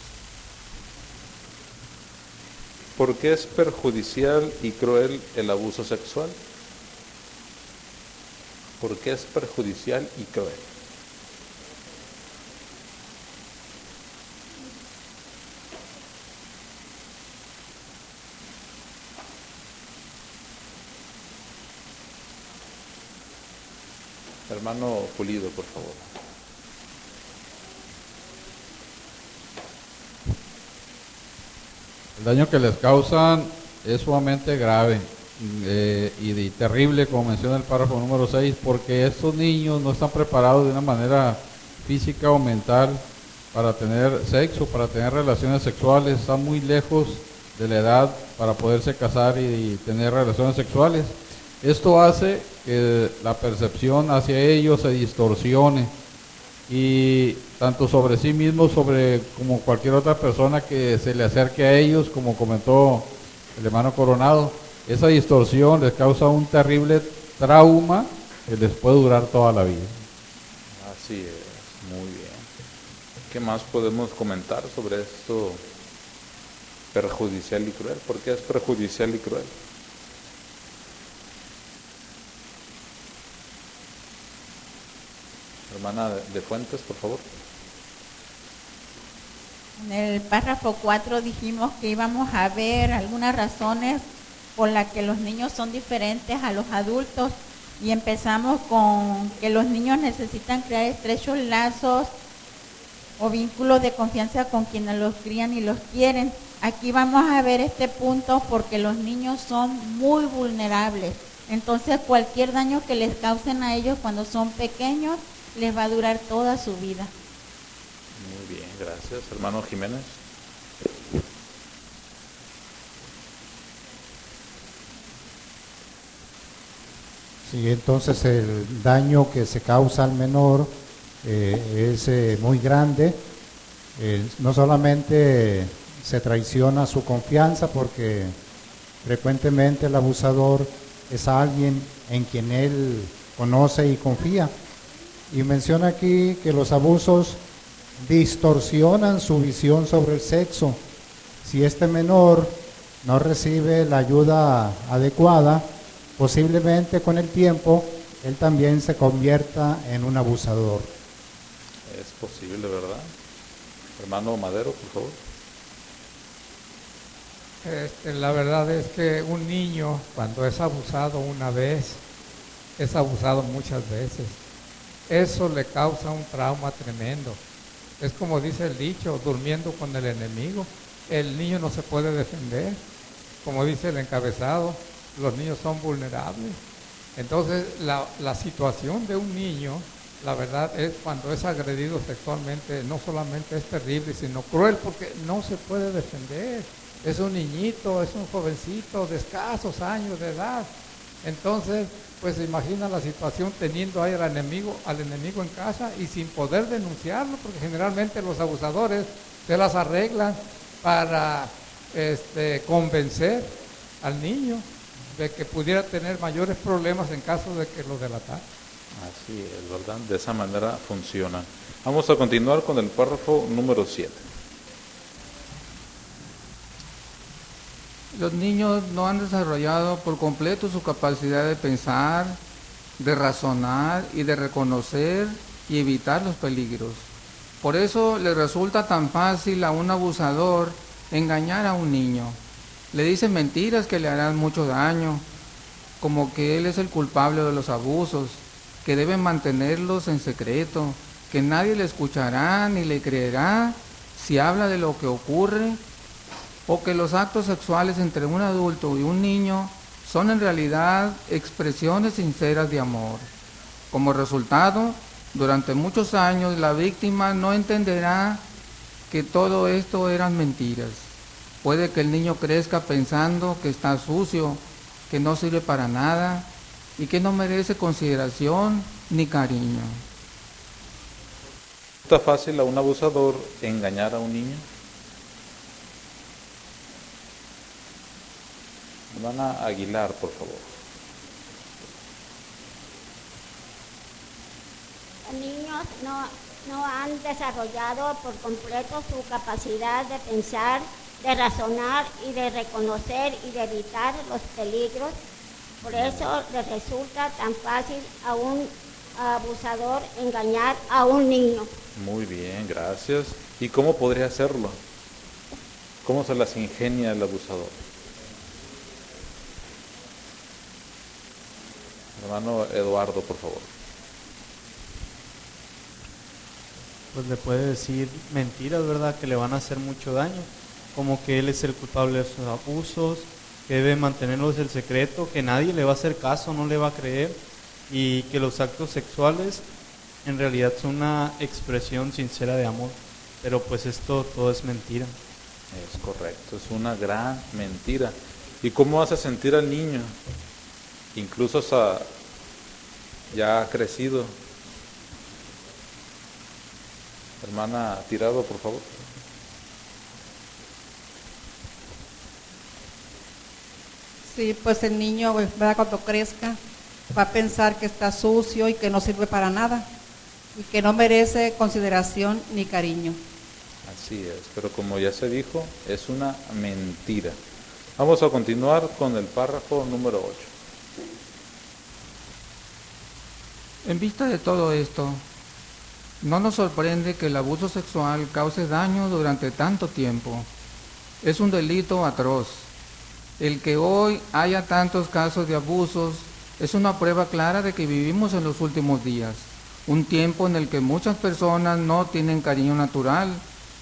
¿Por qué es perjudicial y cruel el abuso sexual? ¿Por qué es perjudicial y cruel? Hermano Pulido, por favor. El daño que les causan es sumamente grave y terrible, como menciona el párrafo número 6, porque estos niños no están preparados de una manera física o mental para tener sexo, para tener relaciones sexuales, están muy lejos de la edad para poderse casar y tener relaciones sexuales. Esto hace que la percepción hacia ellos se distorsione, y tanto sobre sí mismos como cualquier otra persona que se le acerque a ellos, como comentó el hermano Coronado, esa distorsión les causa un terrible trauma que les puede durar toda la vida. Así es, muy bien. ¿Qué más podemos comentar sobre esto perjudicial y cruel? ¿Por qué es perjudicial y cruel? Hermana de Fuentes, por favor. En el párrafo 4 dijimos que íbamos a ver algunas razones por las que los niños son diferentes a los adultos, y empezamos con que los niños necesitan crear estrechos lazos o vínculos de confianza con quienes los crían y los quieren. Aquí vamos a ver este punto porque los niños son muy vulnerables. Entonces cualquier daño que les causen a ellos cuando son pequeños les va a durar toda su vida. Muy bien, gracias. Hermano Jiménez. Sí, entonces el daño que se causa al menor es muy grande. No solamente se traiciona su confianza, porque frecuentemente el abusador es alguien en quien él conoce y confía. Y menciona aquí que los abusos distorsionan su visión sobre el sexo. Si este menor no recibe la ayuda adecuada, posiblemente con el tiempo él también se convierta en un abusador. Es posible, ¿verdad? Hermano Madero, por favor. La verdad es que un niño, cuando es abusado una vez, es abusado muchas veces. Eso le causa un trauma tremendo. Es como dice el dicho, durmiendo con el enemigo. El niño no se puede defender. Como dice el encabezado, los niños son vulnerables. Entonces, la situación de un niño, la verdad es cuando es agredido sexualmente, no solamente es terrible, sino cruel, porque no se puede defender. Es un niñito, es un jovencito de escasos años de edad. Entonces, pues se imagina la situación teniendo ahí al enemigo en casa y sin poder denunciarlo, porque generalmente los abusadores se las arreglan para convencer al niño de que pudiera tener mayores problemas en caso de que lo delatara. Así es, ¿verdad? De esa manera funciona. Vamos a continuar con el párrafo número 7. Los niños no han desarrollado por completo su capacidad de pensar, de razonar y de reconocer y evitar los peligros. Por eso le resulta tan fácil a un abusador engañar a un niño. Le dice mentiras que le harán mucho daño, como que él es el culpable de los abusos, que deben mantenerlos en secreto, que nadie le escuchará ni le creerá si habla de lo que ocurre, o que los actos sexuales entre un adulto y un niño son en realidad expresiones sinceras de amor. Como resultado, durante muchos años la víctima no entenderá que todo esto eran mentiras. Puede que el niño crezca pensando que está sucio, que no sirve para nada y que no merece consideración ni cariño. ¿Está fácil a un abusador engañar a un niño? Hermana Aguilar, por favor. Los niños no han desarrollado por completo su capacidad de pensar, de razonar y de reconocer y de evitar los peligros. Por eso les resulta tan fácil a un abusador engañar a un niño. Muy bien, gracias. ¿Y cómo podría hacerlo? ¿Cómo se las ingenia el abusador? Hermano Eduardo, por favor. Pues le puede decir mentiras, ¿verdad? Que le van a hacer mucho daño, como que él es el culpable de sus abusos, que debe mantenerlos en secreto, que nadie le va a hacer caso, no le va a creer, y que los actos sexuales en realidad son una expresión sincera de amor, pero pues esto todo es mentira. Es correcto, es una gran mentira. ¿Y cómo hace sentir al niño? Incluso ya ha crecido. Hermana Tirado, por favor. Sí, pues el niño, ¿verdad? Cuando crezca va a pensar que está sucio y que no sirve para nada y que no merece consideración ni cariño. Así es, pero como ya se dijo, es una mentira. Vamos a continuar con el párrafo número 8. En vista de todo esto, no nos sorprende que el abuso sexual cause daño durante tanto tiempo. Es un delito atroz. El que hoy haya tantos casos de abusos es una prueba clara de que vivimos en los últimos días, un tiempo en el que muchas personas no tienen cariño natural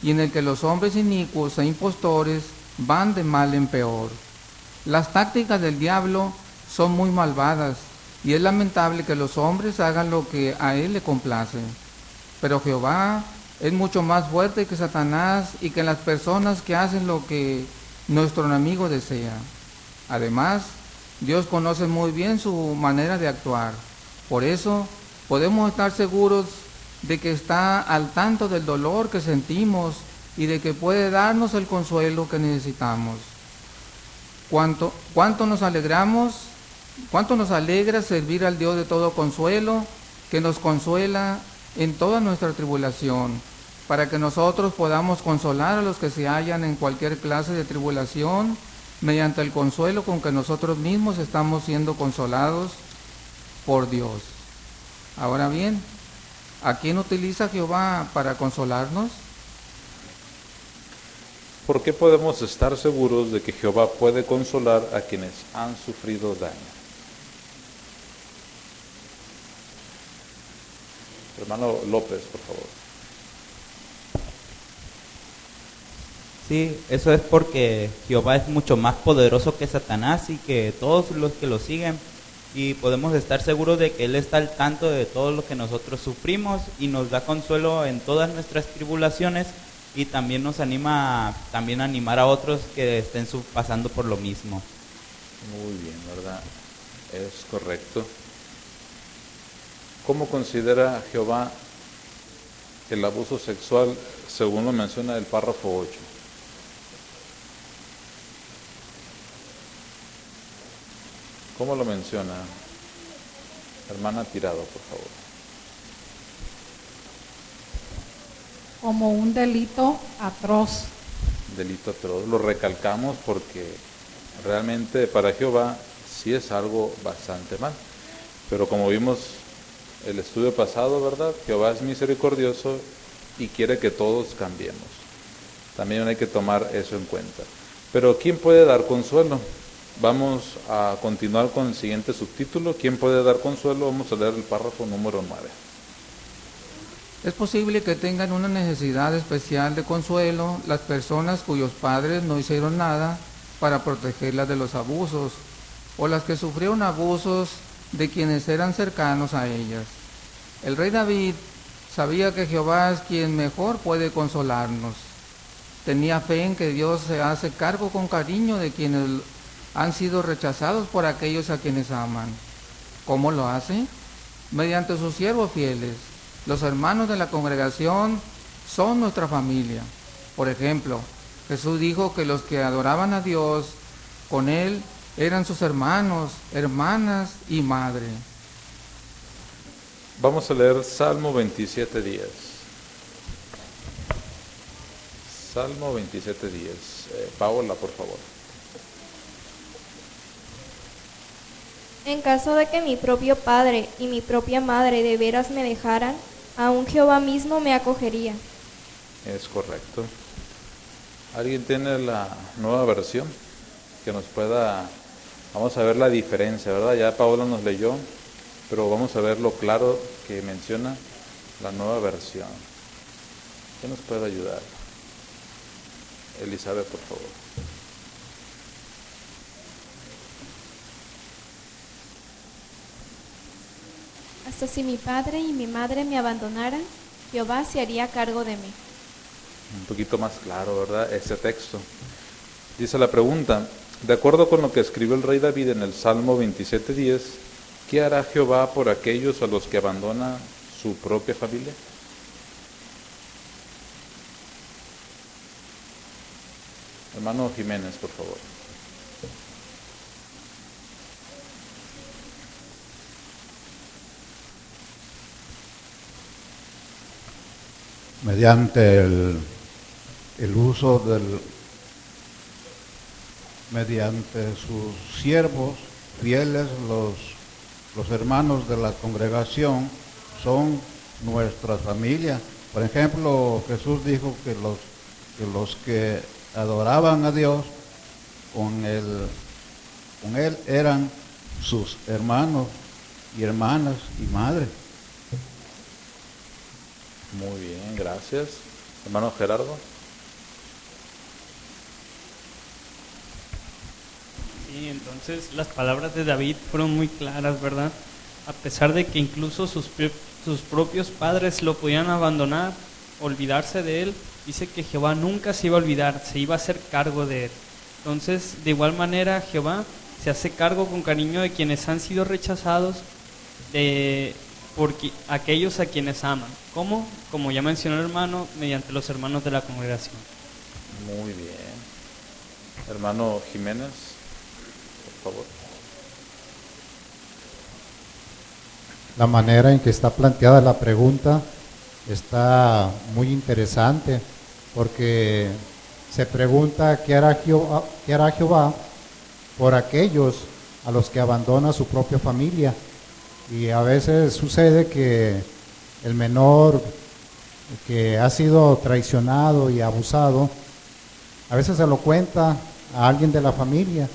y en el que los hombres inicuos e impostores van de mal en peor. Las tácticas del diablo son muy malvadas y es lamentable que los hombres hagan lo que a él le complace. Pero Jehová es mucho más fuerte que Satanás y que las personas que hacen lo que nuestro enemigo desea. Además, Dios conoce muy bien su manera de actuar. Por eso, podemos estar seguros de que está al tanto del dolor que sentimos y de que puede darnos el consuelo que necesitamos. ¿Cuánto nos alegramos? ¿Cuánto nos alegra servir al Dios de todo consuelo, que nos consuela en toda nuestra tribulación, para que nosotros podamos consolar a los que se hallan en cualquier clase de tribulación, mediante el consuelo con que nosotros mismos estamos siendo consolados por Dios? Ahora bien, ¿a quién utiliza Jehová para consolarnos? ¿Por qué podemos estar seguros de que Jehová puede consolar a quienes han sufrido daño? Hermano López, por favor. Sí, eso es porque Jehová es mucho más poderoso que Satanás y que todos los que lo siguen, y podemos estar seguros de que Él está al tanto de todo lo que nosotros sufrimos y nos da consuelo en todas nuestras tribulaciones, y también nos anima a animar a otros que estén pasando por lo mismo. Muy bien, ¿verdad? Es correcto. ¿Cómo considera Jehová el abuso sexual según lo menciona el párrafo 8? ¿Cómo lo menciona? Hermana Tirado, por favor. Como un delito atroz. Delito atroz. Lo recalcamos porque realmente para Jehová sí es algo bastante mal. Pero como vimos el estudio pasado, ¿verdad? Jehová es misericordioso y quiere que todos cambiemos. También hay que tomar eso en cuenta. Pero ¿quién puede dar consuelo? Vamos a continuar con el siguiente subtítulo. ¿Quién puede dar consuelo? Vamos a leer el párrafo número 9. Es posible que tengan una necesidad especial de consuelo las personas cuyos padres no hicieron nada para protegerlas de los abusos, o las que sufrieron abusos de quienes eran cercanos a ellas. El rey David sabía que Jehová es quien mejor puede consolarnos. Tenía fe en que Dios se hace cargo con cariño de quienes han sido rechazados por aquellos a quienes aman. ¿Cómo lo hace? Mediante sus siervos fieles. Los hermanos de la congregación son nuestra familia. Por ejemplo, Jesús dijo que los que adoraban a Dios con Él eran sus hermanos, hermanas y madre. Vamos a leer Salmo 27:10. Salmo 27:10. Paola, por favor. En caso de que mi propio padre y mi propia madre de veras me dejaran, aún Jehová mismo me acogería. Es correcto. ¿Alguien tiene la nueva versión que nos pueda... Vamos a ver la diferencia, ¿verdad? Ya Paola nos leyó, pero vamos a ver lo claro que menciona la nueva versión. ¿Qué nos puede ayudar? Elizabeth, por favor. Hasta si mi padre y mi madre me abandonaran, Jehová se haría cargo de mí. Un poquito más claro, ¿verdad? Ese texto. Dice la pregunta, de acuerdo con lo que escribió el rey David en el Salmo 27:10, ¿qué hará Jehová por aquellos a los que abandona su propia familia? Hermano Jiménez, por favor. Mediante el uso mediante sus siervos fieles, los hermanos de la congregación son nuestra familia. Por ejemplo, Jesús dijo que los que adoraban a Dios con él eran sus hermanos y hermanas y madres. Muy bien, gracias. Hermano Gerardo. Sí, entonces las palabras de David fueron muy claras, ¿verdad? A pesar de que incluso sus propios padres lo podían abandonar, olvidarse de él, dice que Jehová nunca se iba a olvidar, se iba a hacer cargo de él. Entonces, de igual manera, Jehová se hace cargo con cariño de quienes han sido rechazados, por aquellos a quienes aman. ¿Cómo? Como ya mencionó el hermano, mediante los hermanos de la congregación. Muy bien. Hermano Jiménez, por favor. La manera en que está planteada la pregunta está muy interesante, porque se pregunta qué hará Jehová por aquellos a los que abandona su propia familia. Y a veces sucede que el menor que ha sido traicionado y abusado, a veces se lo cuenta a alguien de la familia,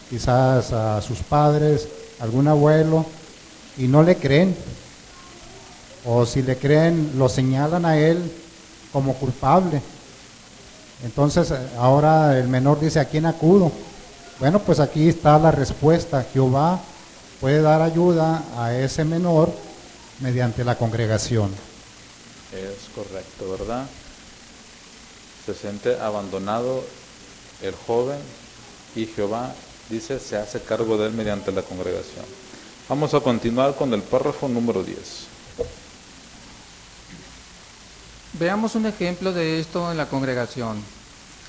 quizás a sus padres, algún abuelo, y no le creen. O si le creen, lo señalan a él como culpable. Entonces ahora el menor dice, ¿a quién acudo? Bueno, pues aquí está la respuesta. Jehová puede dar ayuda a ese menor mediante la congregación. Es correcto, ¿verdad? Se siente abandonado el joven y Jehová Dice, se hace cargo de él mediante la congregación. Vamos a continuar con el párrafo número 10. Veamos un ejemplo de esto en la congregación.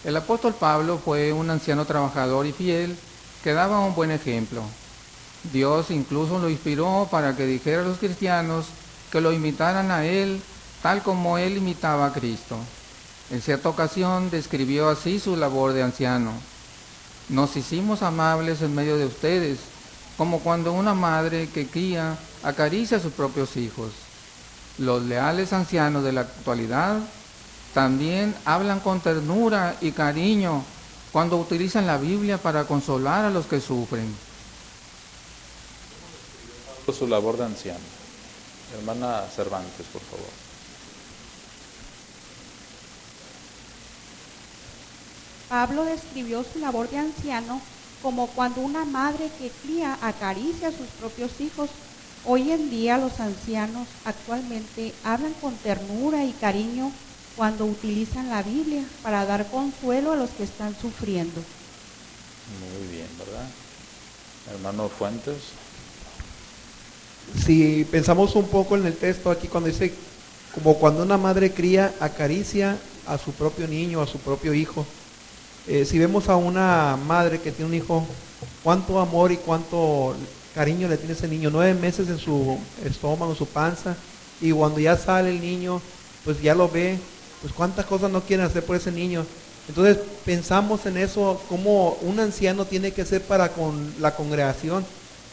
El apóstol Pablo fue un anciano trabajador y fiel que daba un buen ejemplo. Dios incluso lo inspiró para que dijera a los cristianos que lo imitaran a él tal como él imitaba a Cristo. En cierta ocasión describió así su labor de anciano. Nos hicimos amables en medio de ustedes, como cuando una madre que cría acaricia a sus propios hijos. Los leales ancianos de la actualidad también hablan con ternura y cariño cuando utilizan la Biblia para consolar a los que sufren. Su labor de anciano. Hermana Cervantes, por favor. Pablo describió su labor de anciano como cuando una madre que cría acaricia a sus propios hijos. Hoy en día los ancianos actualmente hablan con ternura y cariño cuando utilizan la Biblia para dar consuelo a los que están sufriendo. Muy bien, ¿verdad? Hermano Fuentes. Si pensamos un poco en el texto aquí cuando dice, como cuando una madre cría, acaricia a su propio niño, a su propio hijo. Si vemos a una madre que tiene un hijo, cuánto amor y cuánto cariño le tiene ese niño, 9 meses en su estómago, en su panza, y cuando ya sale el niño, pues ya lo ve, pues cuántas cosas no quieren hacer por ese niño. Entonces pensamos en eso, como un anciano tiene que ser para con la congregación.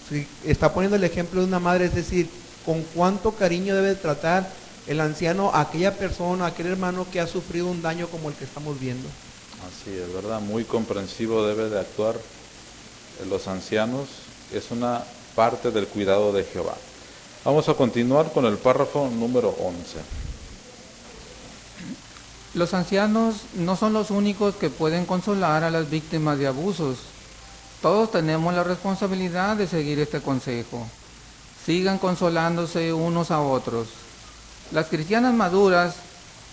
Si está poniendo el ejemplo de una madre, es decir, con cuánto cariño debe tratar el anciano a aquella persona, a aquel hermano que ha sufrido un daño como el que estamos viendo. Así es, ¿verdad? Muy comprensivo debe de actuar los ancianos. Es una parte del cuidado de Jehová. Vamos a continuar con el párrafo número 11. Los ancianos no son los únicos que pueden consolar a las víctimas de abusos. Todos tenemos la responsabilidad de seguir este consejo. Sigan consolándose unos a otros. Las cristianas maduras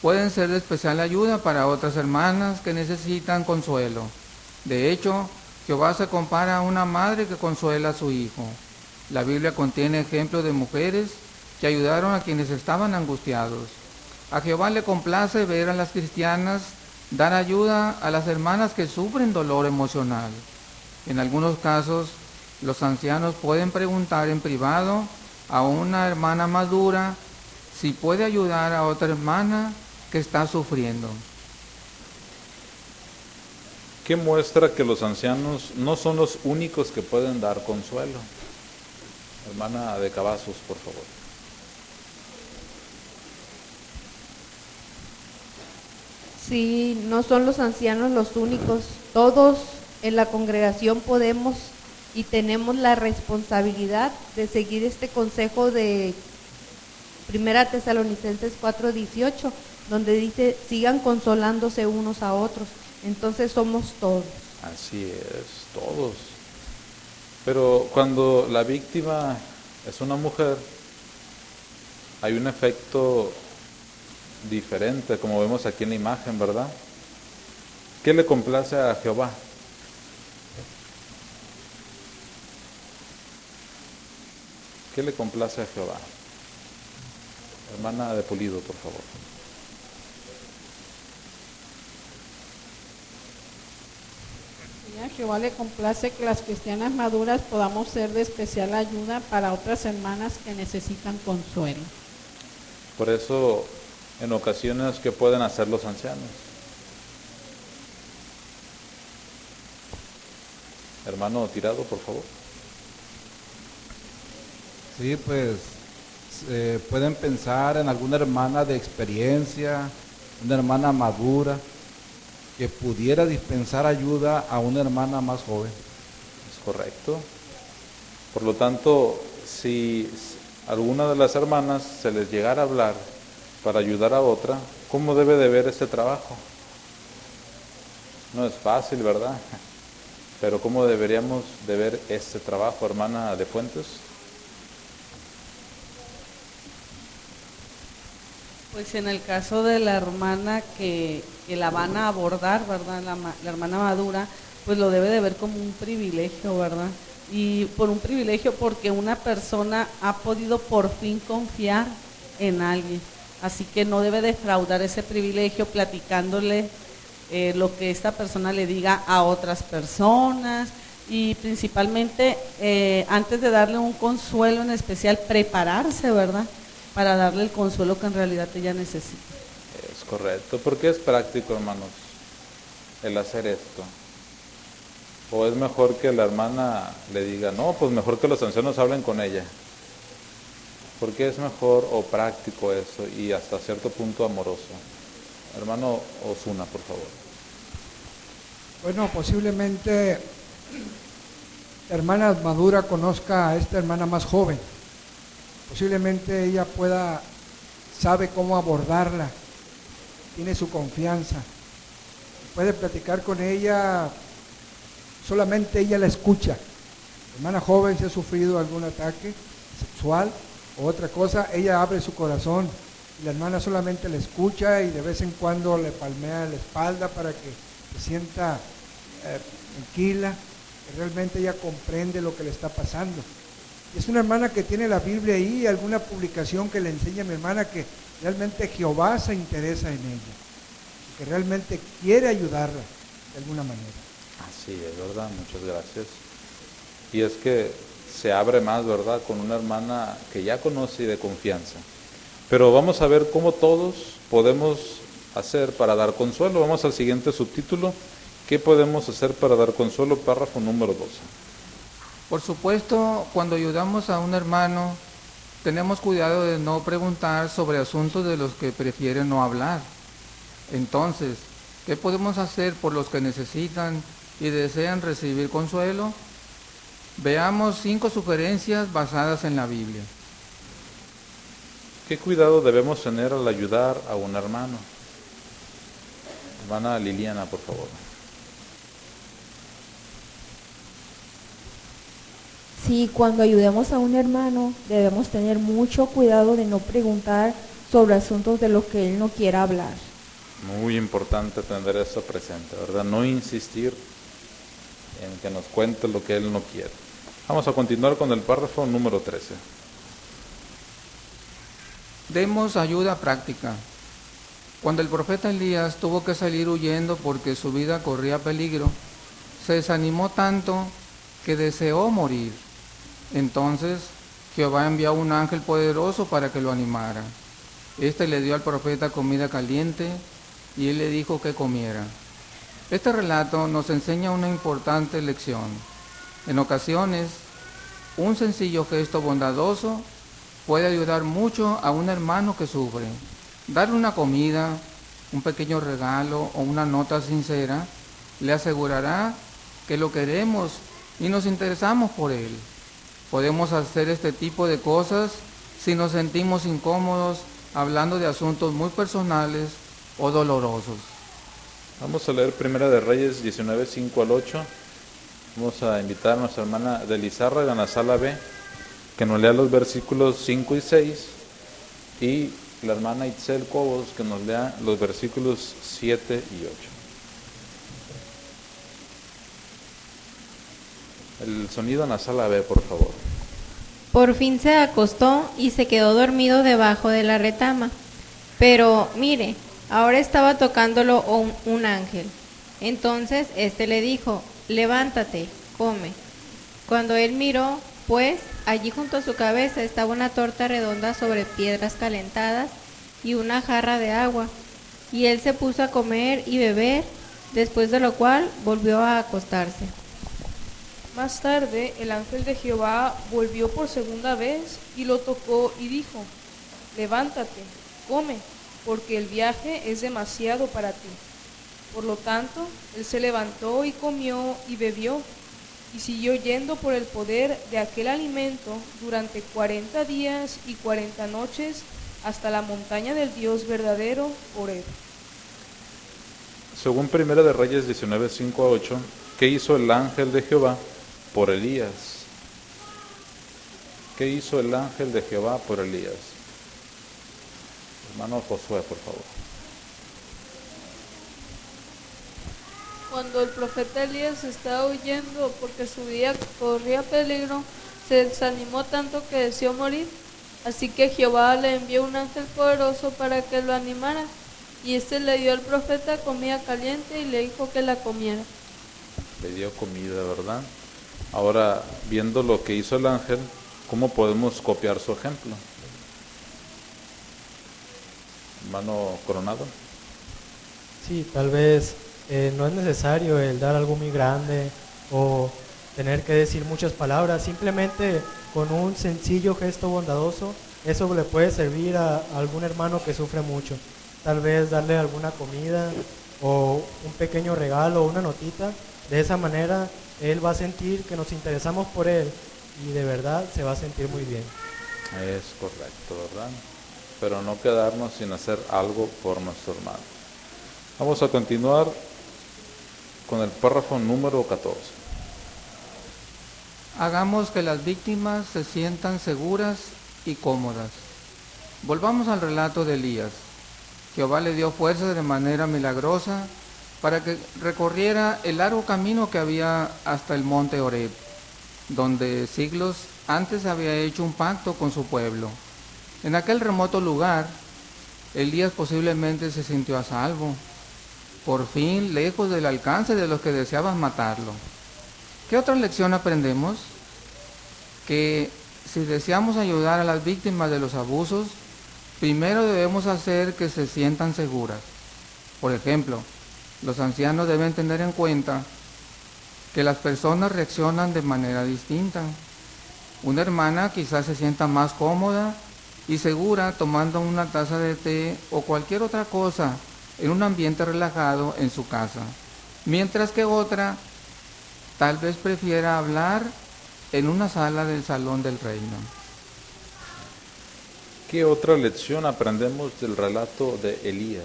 pueden ser de especial ayuda para otras hermanas que necesitan consuelo. De hecho, Jehová se compara a una madre que consuela a su hijo. La Biblia contiene ejemplos de mujeres que ayudaron a quienes estaban angustiados. A Jehová le complace ver a las cristianas dar ayuda a las hermanas que sufren dolor emocional. En algunos casos, los ancianos pueden preguntar en privado a una hermana madura si puede ayudar a otra hermana que está sufriendo. ¿Qué muestra que los ancianos no son los únicos que pueden dar consuelo? Hermana de Cavazos, por favor. Sí, no son los ancianos los únicos. Todos en la congregación podemos y tenemos la responsabilidad de seguir este consejo de 1 Tesalonicenses 4:18, donde dice, sigan consolándose unos a otros. Entonces somos todos. Así es, todos. Pero cuando la víctima es una mujer, hay un efecto diferente, como vemos aquí en la imagen, ¿verdad? ¿Qué le complace a Jehová? ¿Qué le complace a Jehová? Hermana de Pulido, por favor. A Jehová le complace que las cristianas maduras podamos ser de especial ayuda para otras hermanas que necesitan consuelo. Por eso, en ocasiones, ¿qué pueden hacer los ancianos? Hermano Tirado, por favor. Sí, pues pueden pensar en alguna hermana de experiencia, una hermana madura, que pudiera dispensar ayuda a una hermana más joven. Es correcto. Por lo tanto, si alguna de las hermanas se les llegara a hablar para ayudar a otra, ¿cómo debe de ver este trabajo? No es fácil, ¿verdad? Pero ¿cómo deberíamos de ver este trabajo, hermana de Fuentes? Pues en el caso de la hermana que la van a abordar, ¿verdad? La hermana madura, pues lo debe de ver como un privilegio, ¿verdad? Y por un privilegio porque una persona ha podido por fin confiar en alguien. Así que no debe defraudar ese privilegio platicándole lo que esta persona le diga a otras personas y principalmente antes de darle un consuelo en especial, prepararse, ¿verdad? Para darle el consuelo que en realidad ella necesita. Es correcto, porque es práctico, hermanos, el hacer esto. O es mejor que la hermana le diga, no, pues mejor que los ancianos hablen con ella. Porque es mejor o práctico eso y hasta cierto punto amoroso. Hermano Osuna, por favor. Bueno, posiblemente la hermana madura conozca a esta hermana más joven. Posiblemente ella sabe cómo abordarla, tiene su confianza. Puede platicar con ella, solamente ella la escucha. La hermana joven, si ha sufrido algún ataque sexual o otra cosa, ella abre su corazón y la hermana solamente la escucha y de vez en cuando le palmea la espalda para que se sienta tranquila, que realmente ella comprende lo que le está pasando. Es una hermana que tiene la Biblia ahí, alguna publicación que le enseña a mi hermana que realmente Jehová se interesa en ella, que realmente quiere ayudarla de alguna manera. Así es, ¿verdad? Muchas gracias. Y es que se abre más, ¿verdad? Con una hermana que ya conoce y de confianza. Pero vamos a ver cómo todos podemos hacer para dar consuelo. Vamos al siguiente subtítulo. ¿Qué podemos hacer para dar consuelo? Párrafo número 12. Por supuesto, cuando ayudamos a un hermano, tenemos cuidado de no preguntar sobre asuntos de los que prefieren no hablar. Entonces, ¿qué podemos hacer por los que necesitan y desean recibir consuelo? Veamos 5 sugerencias basadas en la Biblia. ¿Qué cuidado debemos tener al ayudar a un hermano? Hermana Liliana, por favor. Sí, cuando ayudemos a un hermano debemos tener mucho cuidado de no preguntar sobre asuntos de los que él no quiera hablar. Muy importante tener eso presente, ¿verdad? No insistir en que nos cuente lo que él no quiere. Vamos a continuar con el párrafo número 13. Demos ayuda práctica. Cuando el profeta Elías tuvo que salir huyendo porque su vida corría peligro, se desanimó tanto que deseó morir. Entonces Jehová envió un ángel poderoso para que lo animara. Este le dio al profeta comida caliente y él le dijo que comiera. Este relato nos enseña una importante lección. En ocasiones, un sencillo gesto bondadoso puede ayudar mucho a un hermano que sufre. Darle una comida, un pequeño regalo o una nota sincera le asegurará que lo queremos y nos interesamos por él. Podemos hacer este tipo de cosas si nos sentimos incómodos hablando de asuntos muy personales o dolorosos. Vamos a leer Primera de Reyes 19, 5 al 8. Vamos a invitar a nuestra hermana Delizarra en la sala B que nos lea los versículos 5 y 6 y la hermana Itzel Cobos que nos lea los versículos 7 y 8. El sonido en la sala B, por favor. Por fin se acostó y se quedó dormido debajo de la retama. Pero mire, ahora estaba tocándolo un ángel. Entonces éste le dijo, levántate, come. Cuando él miró, pues, allí junto a su cabeza estaba una torta redonda sobre piedras calentadas y una jarra de agua. Y él se puso a comer y beber, después de lo cual volvió a acostarse. Más tarde, el ángel de Jehová volvió por segunda vez y lo tocó y dijo, levántate, come, porque el viaje es demasiado para ti. Por lo tanto, él se levantó y comió y bebió, y siguió yendo por el poder de aquel alimento durante 40 días y 40 noches hasta la montaña del Dios verdadero, Horeb. Según Primera de Reyes 19, 5 a 8, ¿qué hizo el ángel de Jehová por Elías? ¿Qué hizo el ángel de Jehová por Elías? Hermano Josué, por favor. Cuando el profeta Elías estaba huyendo porque su vida corría peligro, se desanimó tanto que deseó morir. Así que Jehová le envió un ángel poderoso para que lo animara, y éste le dio al profeta comida caliente y le dijo que la comiera. Le dio comida, ¿verdad? Ahora, viendo lo que hizo el ángel, ¿cómo podemos copiar su ejemplo? Hermano Coronado. Sí, tal vez no es necesario el dar algo muy grande o tener que decir muchas palabras, simplemente con un sencillo gesto bondadoso, eso le puede servir a algún hermano que sufre mucho. Tal vez darle alguna comida o un pequeño regalo o una notita. De esa manera él va a sentir que nos interesamos por él y de verdad se va a sentir muy bien. Es correcto, ¿verdad? Pero no quedarnos sin hacer algo por nuestro hermano. Vamos a continuar con el párrafo número 14. Hagamos que las víctimas se sientan seguras y cómodas. Volvamos al relato de Elías. Jehová le dio fuerza de manera milagrosa para que recorriera el largo camino que había hasta el monte Horeb, donde siglos antes había hecho un pacto con su pueblo. En aquel remoto lugar, Elías posiblemente se sintió a salvo, por fin lejos del alcance de los que deseaban matarlo. ¿Qué otra lección aprendemos? Que si deseamos ayudar a las víctimas de los abusos, primero debemos hacer que se sientan seguras. Por ejemplo, los ancianos deben tener en cuenta que las personas reaccionan de manera distinta. Una hermana quizás se sienta más cómoda y segura tomando una taza de té o cualquier otra cosa en un ambiente relajado en su casa, mientras que otra tal vez prefiera hablar en una sala del salón del reino. ¿Qué otra lección aprendemos del relato de Elías?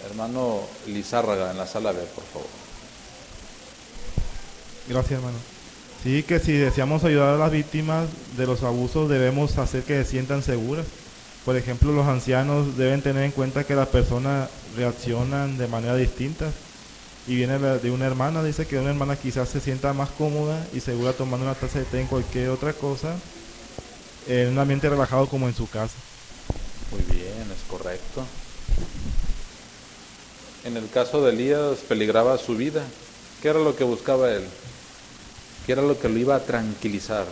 Hermano Lizárraga, en la sala B, por favor. Gracias, hermano. Sí, que si deseamos ayudar a las víctimas de los abusos, debemos hacer que se sientan seguras. Por ejemplo, los ancianos deben tener en cuenta que las personas reaccionan de manera distinta. Y viene de una hermana, dice que una hermana quizás se sienta más cómoda y segura tomando una taza de té en cualquier otra cosa, en un ambiente relajado como en su casa. Muy bien, es correcto. En el caso de Elías, peligraba su vida. ¿Qué era lo que buscaba él? ¿Qué era lo que lo iba a tranquilizar?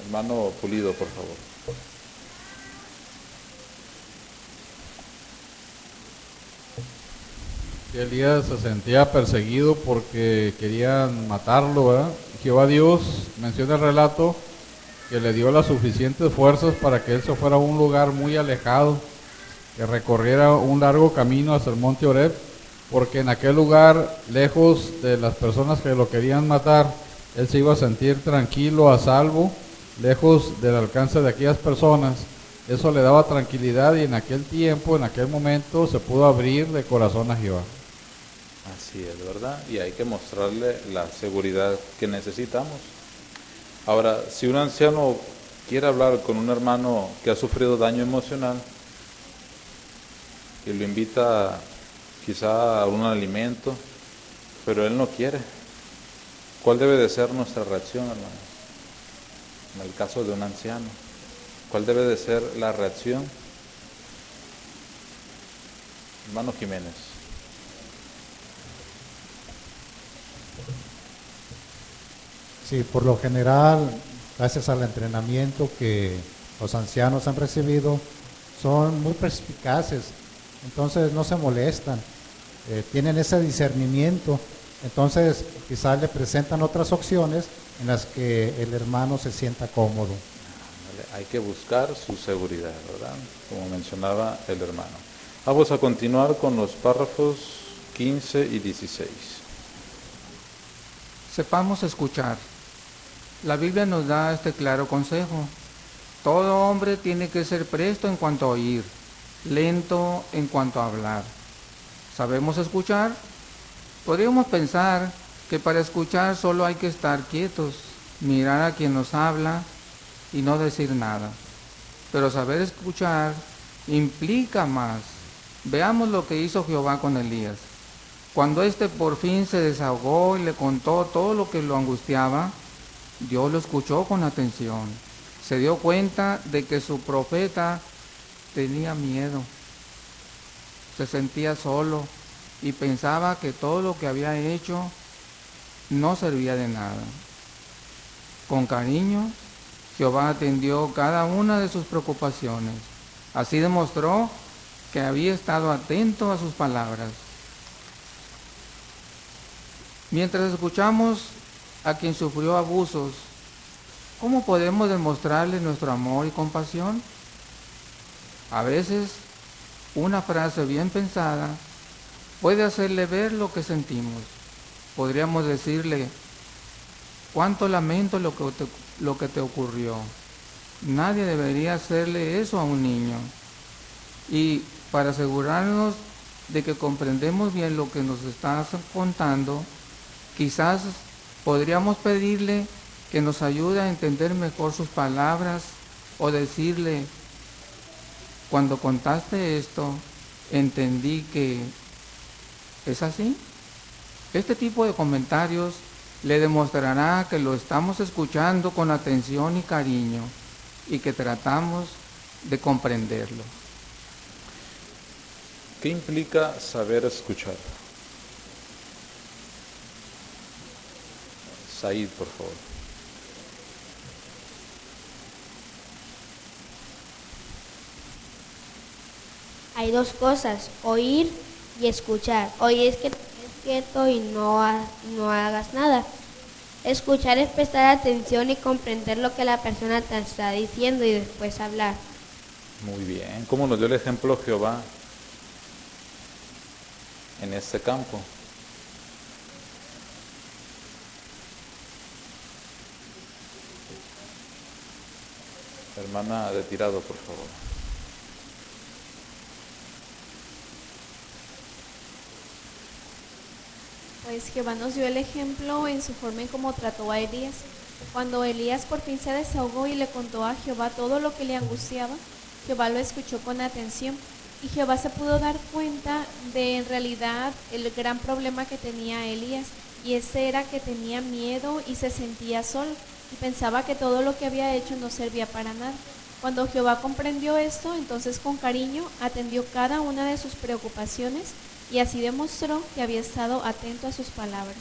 Hermano Pulido, por favor. Elías se sentía perseguido porque querían matarlo, ¿verdad? Jehová Dios menciona el relato que le dio las suficientes fuerzas para que él se fuera a un lugar muy alejado, que recorriera un largo camino hacia el monte Horeb, porque en aquel lugar, lejos de las personas que lo querían matar, él se iba a sentir tranquilo, a salvo, lejos del alcance de aquellas personas. Eso le daba tranquilidad y en aquel tiempo, en aquel momento, se pudo abrir de corazón a Jehová. Así es, ¿verdad? Y hay que mostrarle la seguridad que necesitamos. Ahora, si un anciano quiere hablar con un hermano que ha sufrido daño emocional y lo invita quizá a un alimento, pero él no quiere, ¿cuál debe de ser nuestra reacción, hermano? En el caso de un anciano, ¿cuál debe de ser la reacción? Hermano Jiménez. Sí, por lo general, gracias al entrenamiento que los ancianos han recibido, son muy perspicaces, entonces no se molestan, tienen ese discernimiento, entonces quizás le presentan otras opciones en las que el hermano se sienta cómodo. Hay que buscar su seguridad, ¿verdad? Como mencionaba el hermano. Vamos a continuar con los párrafos 15 y 16. Sepamos escuchar. La Biblia nos da este claro consejo. Todo hombre tiene que ser presto en cuanto a oír, lento en cuanto a hablar. ¿Sabemos escuchar? Podríamos pensar que para escuchar solo hay que estar quietos, mirar a quien nos habla y no decir nada. pero saber escuchar implica más. Veamos lo que hizo Jehová con Elías. Cuando éste por fin se desahogó y le contó todo lo que lo angustiaba, Dios lo escuchó con atención. Se dio cuenta de que su profeta tenía miedo, se sentía solo y pensaba que todo lo que había hecho no servía de nada. Con cariño, Jehová atendió cada una de sus preocupaciones. Así demostró que había estado atento a sus palabras. Mientras escuchamos a quien sufrió abusos, ¿cómo podemos demostrarle nuestro amor y compasión? A veces, una frase bien pensada puede hacerle ver lo que sentimos. Podríamos decirle: cuánto lamento lo que te ocurrió. Nadie debería hacerle eso a un niño. Y para asegurarnos de que comprendemos bien lo que nos estás contando, quizás podríamos pedirle que nos ayude a entender mejor sus palabras, o decirle: cuando contaste esto, entendí que es así. Este tipo de comentarios le demostrará que lo estamos escuchando con atención y cariño y que tratamos de comprenderlo. ¿Qué implica saber escuchar? Said, por favor. Hay dos cosas, oír y escuchar. Oír es que estés quieto y no hagas nada. Escuchar es prestar atención y comprender lo que la persona te está diciendo y después hablar. Muy bien. ¿Cómo nos dio el ejemplo Jehová en este campo? Hermana de Tirado, por favor. Pues Jehová nos dio el ejemplo en su forma en cómo trató a Elías. Cuando Elías por fin se desahogó y le contó a Jehová todo lo que le angustiaba, Jehová lo escuchó con atención y Jehová se pudo dar cuenta de en realidad el gran problema que tenía Elías, y ese era que tenía miedo y se sentía solo y pensaba que todo lo que había hecho no servía para nada. Cuando Jehová comprendió esto, entonces con cariño atendió cada una de sus preocupaciones y así demostró que había estado atento a sus palabras.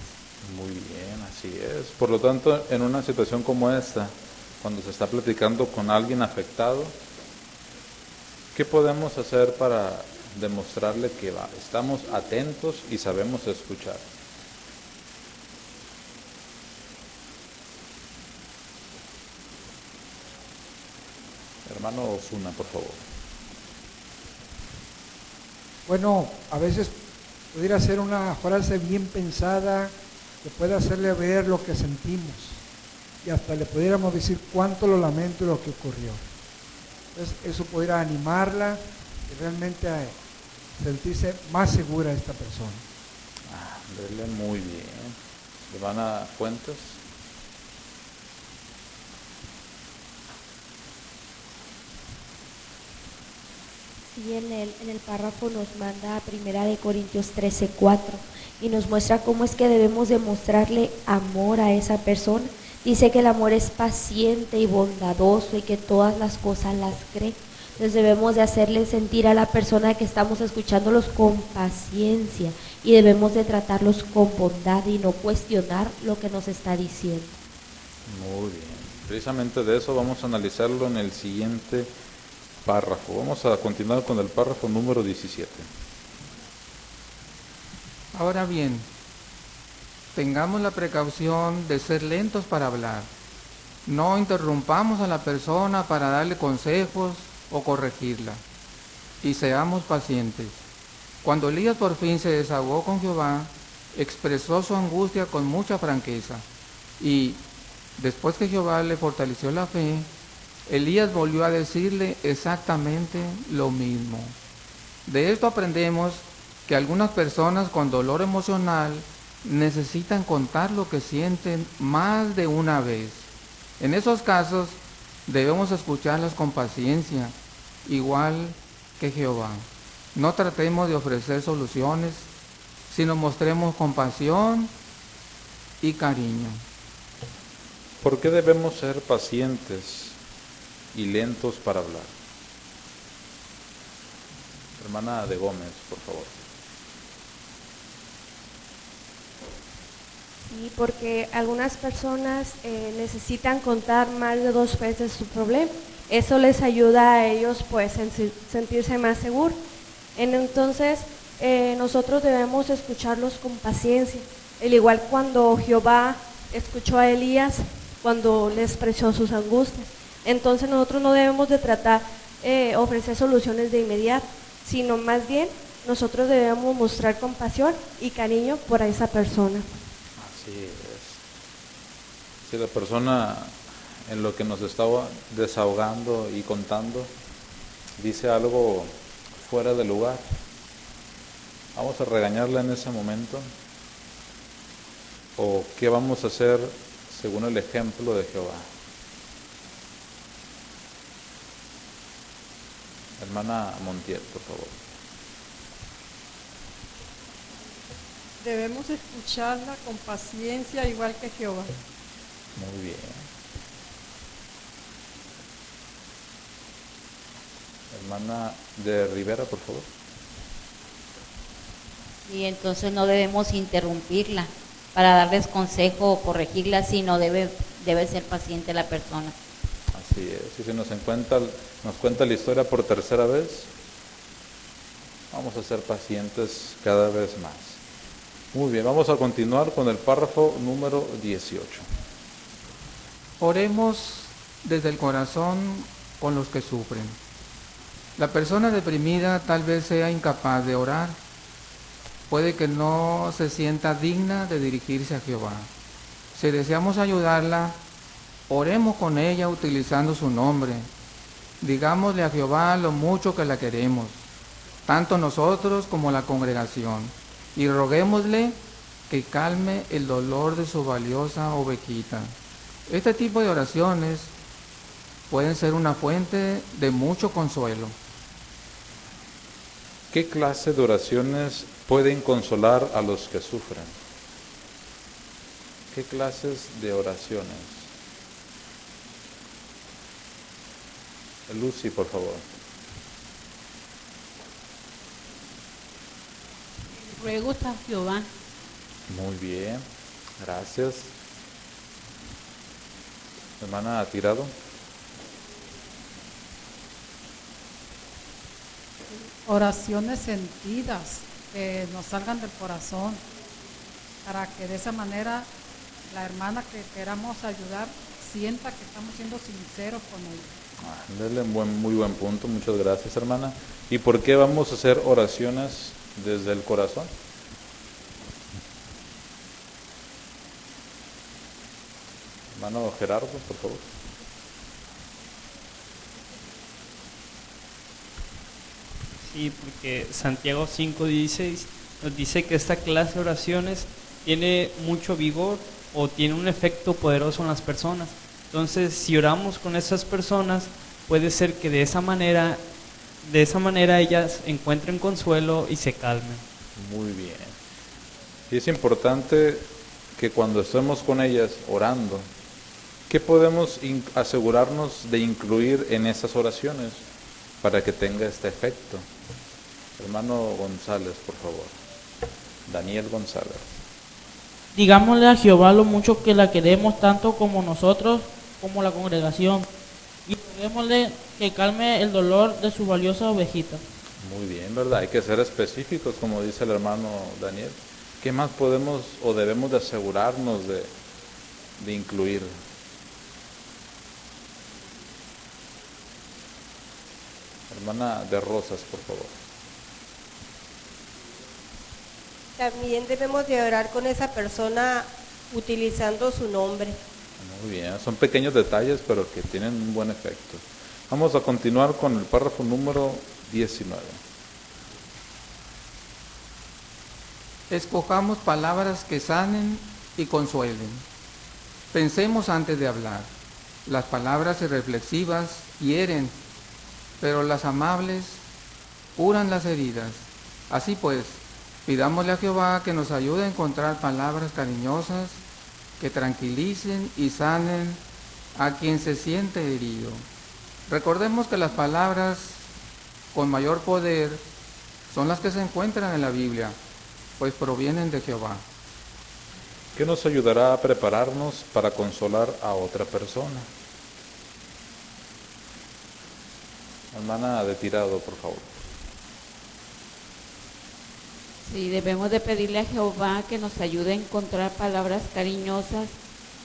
Muy bien, así es. Por lo tanto, en una situación como esta, cuando se está platicando con alguien afectado, ¿qué podemos hacer para demostrarle que estamos atentos y sabemos escuchar? Hermano Osuna, por favor. Bueno, a veces pudiera ser una frase bien pensada que pueda hacerle ver lo que sentimos y hasta le pudiéramos decir cuánto lo lamento y lo que ocurrió. Entonces, eso pudiera animarla y realmente sentirse más segura esta persona. Verle muy bien. Hermana Fuentes. Sí, en el párrafo nos manda a 1 Corintios 13:4 y nos muestra cómo es que debemos demostrarle amor a esa persona. Dice que el amor es paciente y bondadoso y que todas las cosas las cree. Entonces debemos de hacerle sentir a la persona que estamos escuchándolos con paciencia y debemos de tratarlos con bondad y no cuestionar lo que nos está diciendo. Muy bien. Precisamente de eso vamos a analizarlo en el siguiente párrafo. Vamos a continuar con el párrafo número 17. Ahora bien, tengamos la precaución de ser lentos para hablar. No interrumpamos a la persona para darle consejos o corregirla. Y seamos pacientes. Cuando Elías por fin se desahogó con Jehová, expresó su angustia con mucha franqueza. Y después que Jehová le fortaleció la fe, Elías volvió a decirle exactamente lo mismo. De esto aprendemos que algunas personas con dolor emocional necesitan contar lo que sienten más de una vez. En esos casos, Debemos escucharlas con paciencia, igual que Jehová. No tratemos de ofrecer soluciones, sino mostremos compasión y cariño. ¿Por qué debemos ser pacientes y lentos para hablar? Hermana de Gómez, por favor. Sí, porque algunas personas necesitan contar más de 2 veces su problema. Eso les ayuda a ellos pues sentirse más seguros. Entonces nosotros debemos escucharlos con paciencia. Al igual cuando Jehová escuchó a Elías cuando le expresó sus angustias. Entonces nosotros no debemos de tratar ofrecer soluciones de inmediato, sino más bien nosotros debemos mostrar compasión y cariño por esa persona. Así es. Si la persona en lo que nos estaba desahogando y contando dice algo fuera de lugar, ¿vamos a regañarla en ese momento? ¿O qué vamos a hacer según el ejemplo de Jehová? Hermana Montiel, por favor. Debemos escucharla con paciencia, igual que Jehová. Muy bien. Hermana de Rivera, por favor. Y entonces no debemos interrumpirla para darles consejo o corregirla, sino debe ser paciente la persona. Así es. Y si nos cuenta la historia por tercera vez, vamos a ser pacientes cada vez más. Muy bien, vamos a continuar con el párrafo número 18. Oremos desde el corazón con los que sufren. La persona deprimida tal vez sea incapaz de orar. Puede que no se sienta digna de dirigirse a Jehová. Si deseamos ayudarla, oremos con ella utilizando su nombre. Digámosle a Jehová lo mucho que la queremos, tanto nosotros como la congregación, y roguémosle que calme el dolor de su valiosa ovejita. Este tipo de oraciones pueden ser una fuente de mucho consuelo. ¿Qué clase de oraciones pueden consolar a los que sufren? ¿Qué clases de oraciones? Lucy, por favor. Ruegos a Jehová. Muy bien, gracias. Hermana Tirado. Oraciones sentidas que nos salgan del corazón, para que de esa manera la hermana que queramos ayudar sienta que estamos siendo sinceros con ella. Dele muy buen punto, muchas gracias, hermana. ¿Y por qué vamos a hacer oraciones desde el corazón? Hermano Gerardo, por favor. Sí, porque Santiago 5:16 nos dice que esta clase de oraciones tiene mucho vigor o tiene un efecto poderoso en las personas. Entonces, si oramos con esas personas, puede ser que de esa manera ellas encuentren consuelo y se calmen. Muy bien. Y es importante que cuando estemos con ellas orando, ¿qué podemos asegurarnos de incluir en esas oraciones para que tenga este efecto? Hermano González, por favor. Daniel González. Digámosle a Jehová lo mucho que la queremos, tanto como nosotros, como la congregación, y roguémosle que calme el dolor de su valiosa ovejita. Muy bien, ¿verdad? Hay que ser específicos, como dice el hermano Daniel. ¿Qué más podemos o debemos de asegurarnos de incluir? Hermana de Rosas, por favor. También debemos de orar con esa persona utilizando su nombre. Muy bien, son pequeños detalles, pero que tienen un buen efecto. Vamos a continuar con el párrafo número 19. Escojamos palabras que sanen y consuelen. Pensemos antes de hablar. Las palabras irreflexivas hieren, pero las amables curan las heridas. Así pues, pidámosle a Jehová que nos ayude a encontrar palabras cariñosas que tranquilicen y sanen a quien se siente herido. Recordemos que las palabras con mayor poder son las que se encuentran en la Biblia, pues provienen de Jehová. ¿Qué nos ayudará a prepararnos para consolar a otra persona? Hermana de Tirado, por favor. Sí, debemos de pedirle a Jehová que nos ayude a encontrar palabras cariñosas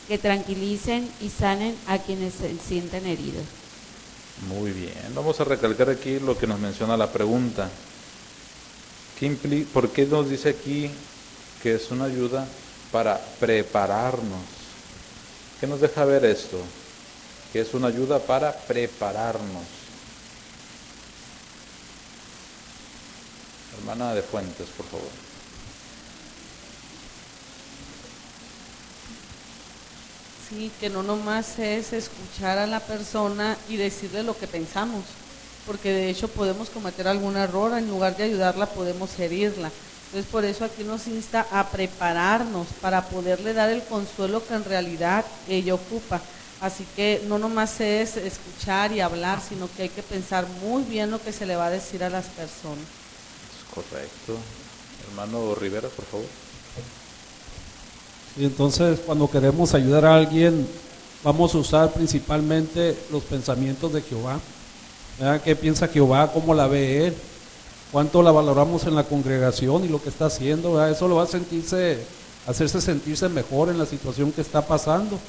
que tranquilicen y sanen a quienes se sienten heridos. Muy bien, vamos a recalcar aquí lo que nos menciona la pregunta. ¿Por qué nos dice aquí que es una ayuda para prepararnos? ¿Qué nos deja ver esto? Que es una ayuda para prepararnos. Hermana de Fuentes, por favor. Sí, que no nomás es escuchar a la persona y decirle lo que pensamos, porque de hecho podemos cometer algún error, en lugar de ayudarla podemos herirla. Entonces por eso aquí nos insta a prepararnos para poderle dar el consuelo que en realidad ella ocupa. Así que no nomás es escuchar y hablar, sino que hay que pensar muy bien lo que se le va a decir a las personas. Es correcto. Hermano Rivera, por favor. Y entonces, cuando queremos ayudar a alguien, vamos a usar principalmente los pensamientos de Jehová. ¿Verdad? ¿Qué piensa Jehová? ¿Cómo la ve Él? ¿Cuánto la valoramos en la congregación y lo que está haciendo? ¿Verdad? Eso lo va a hacerse sentirse mejor en la situación que está pasando.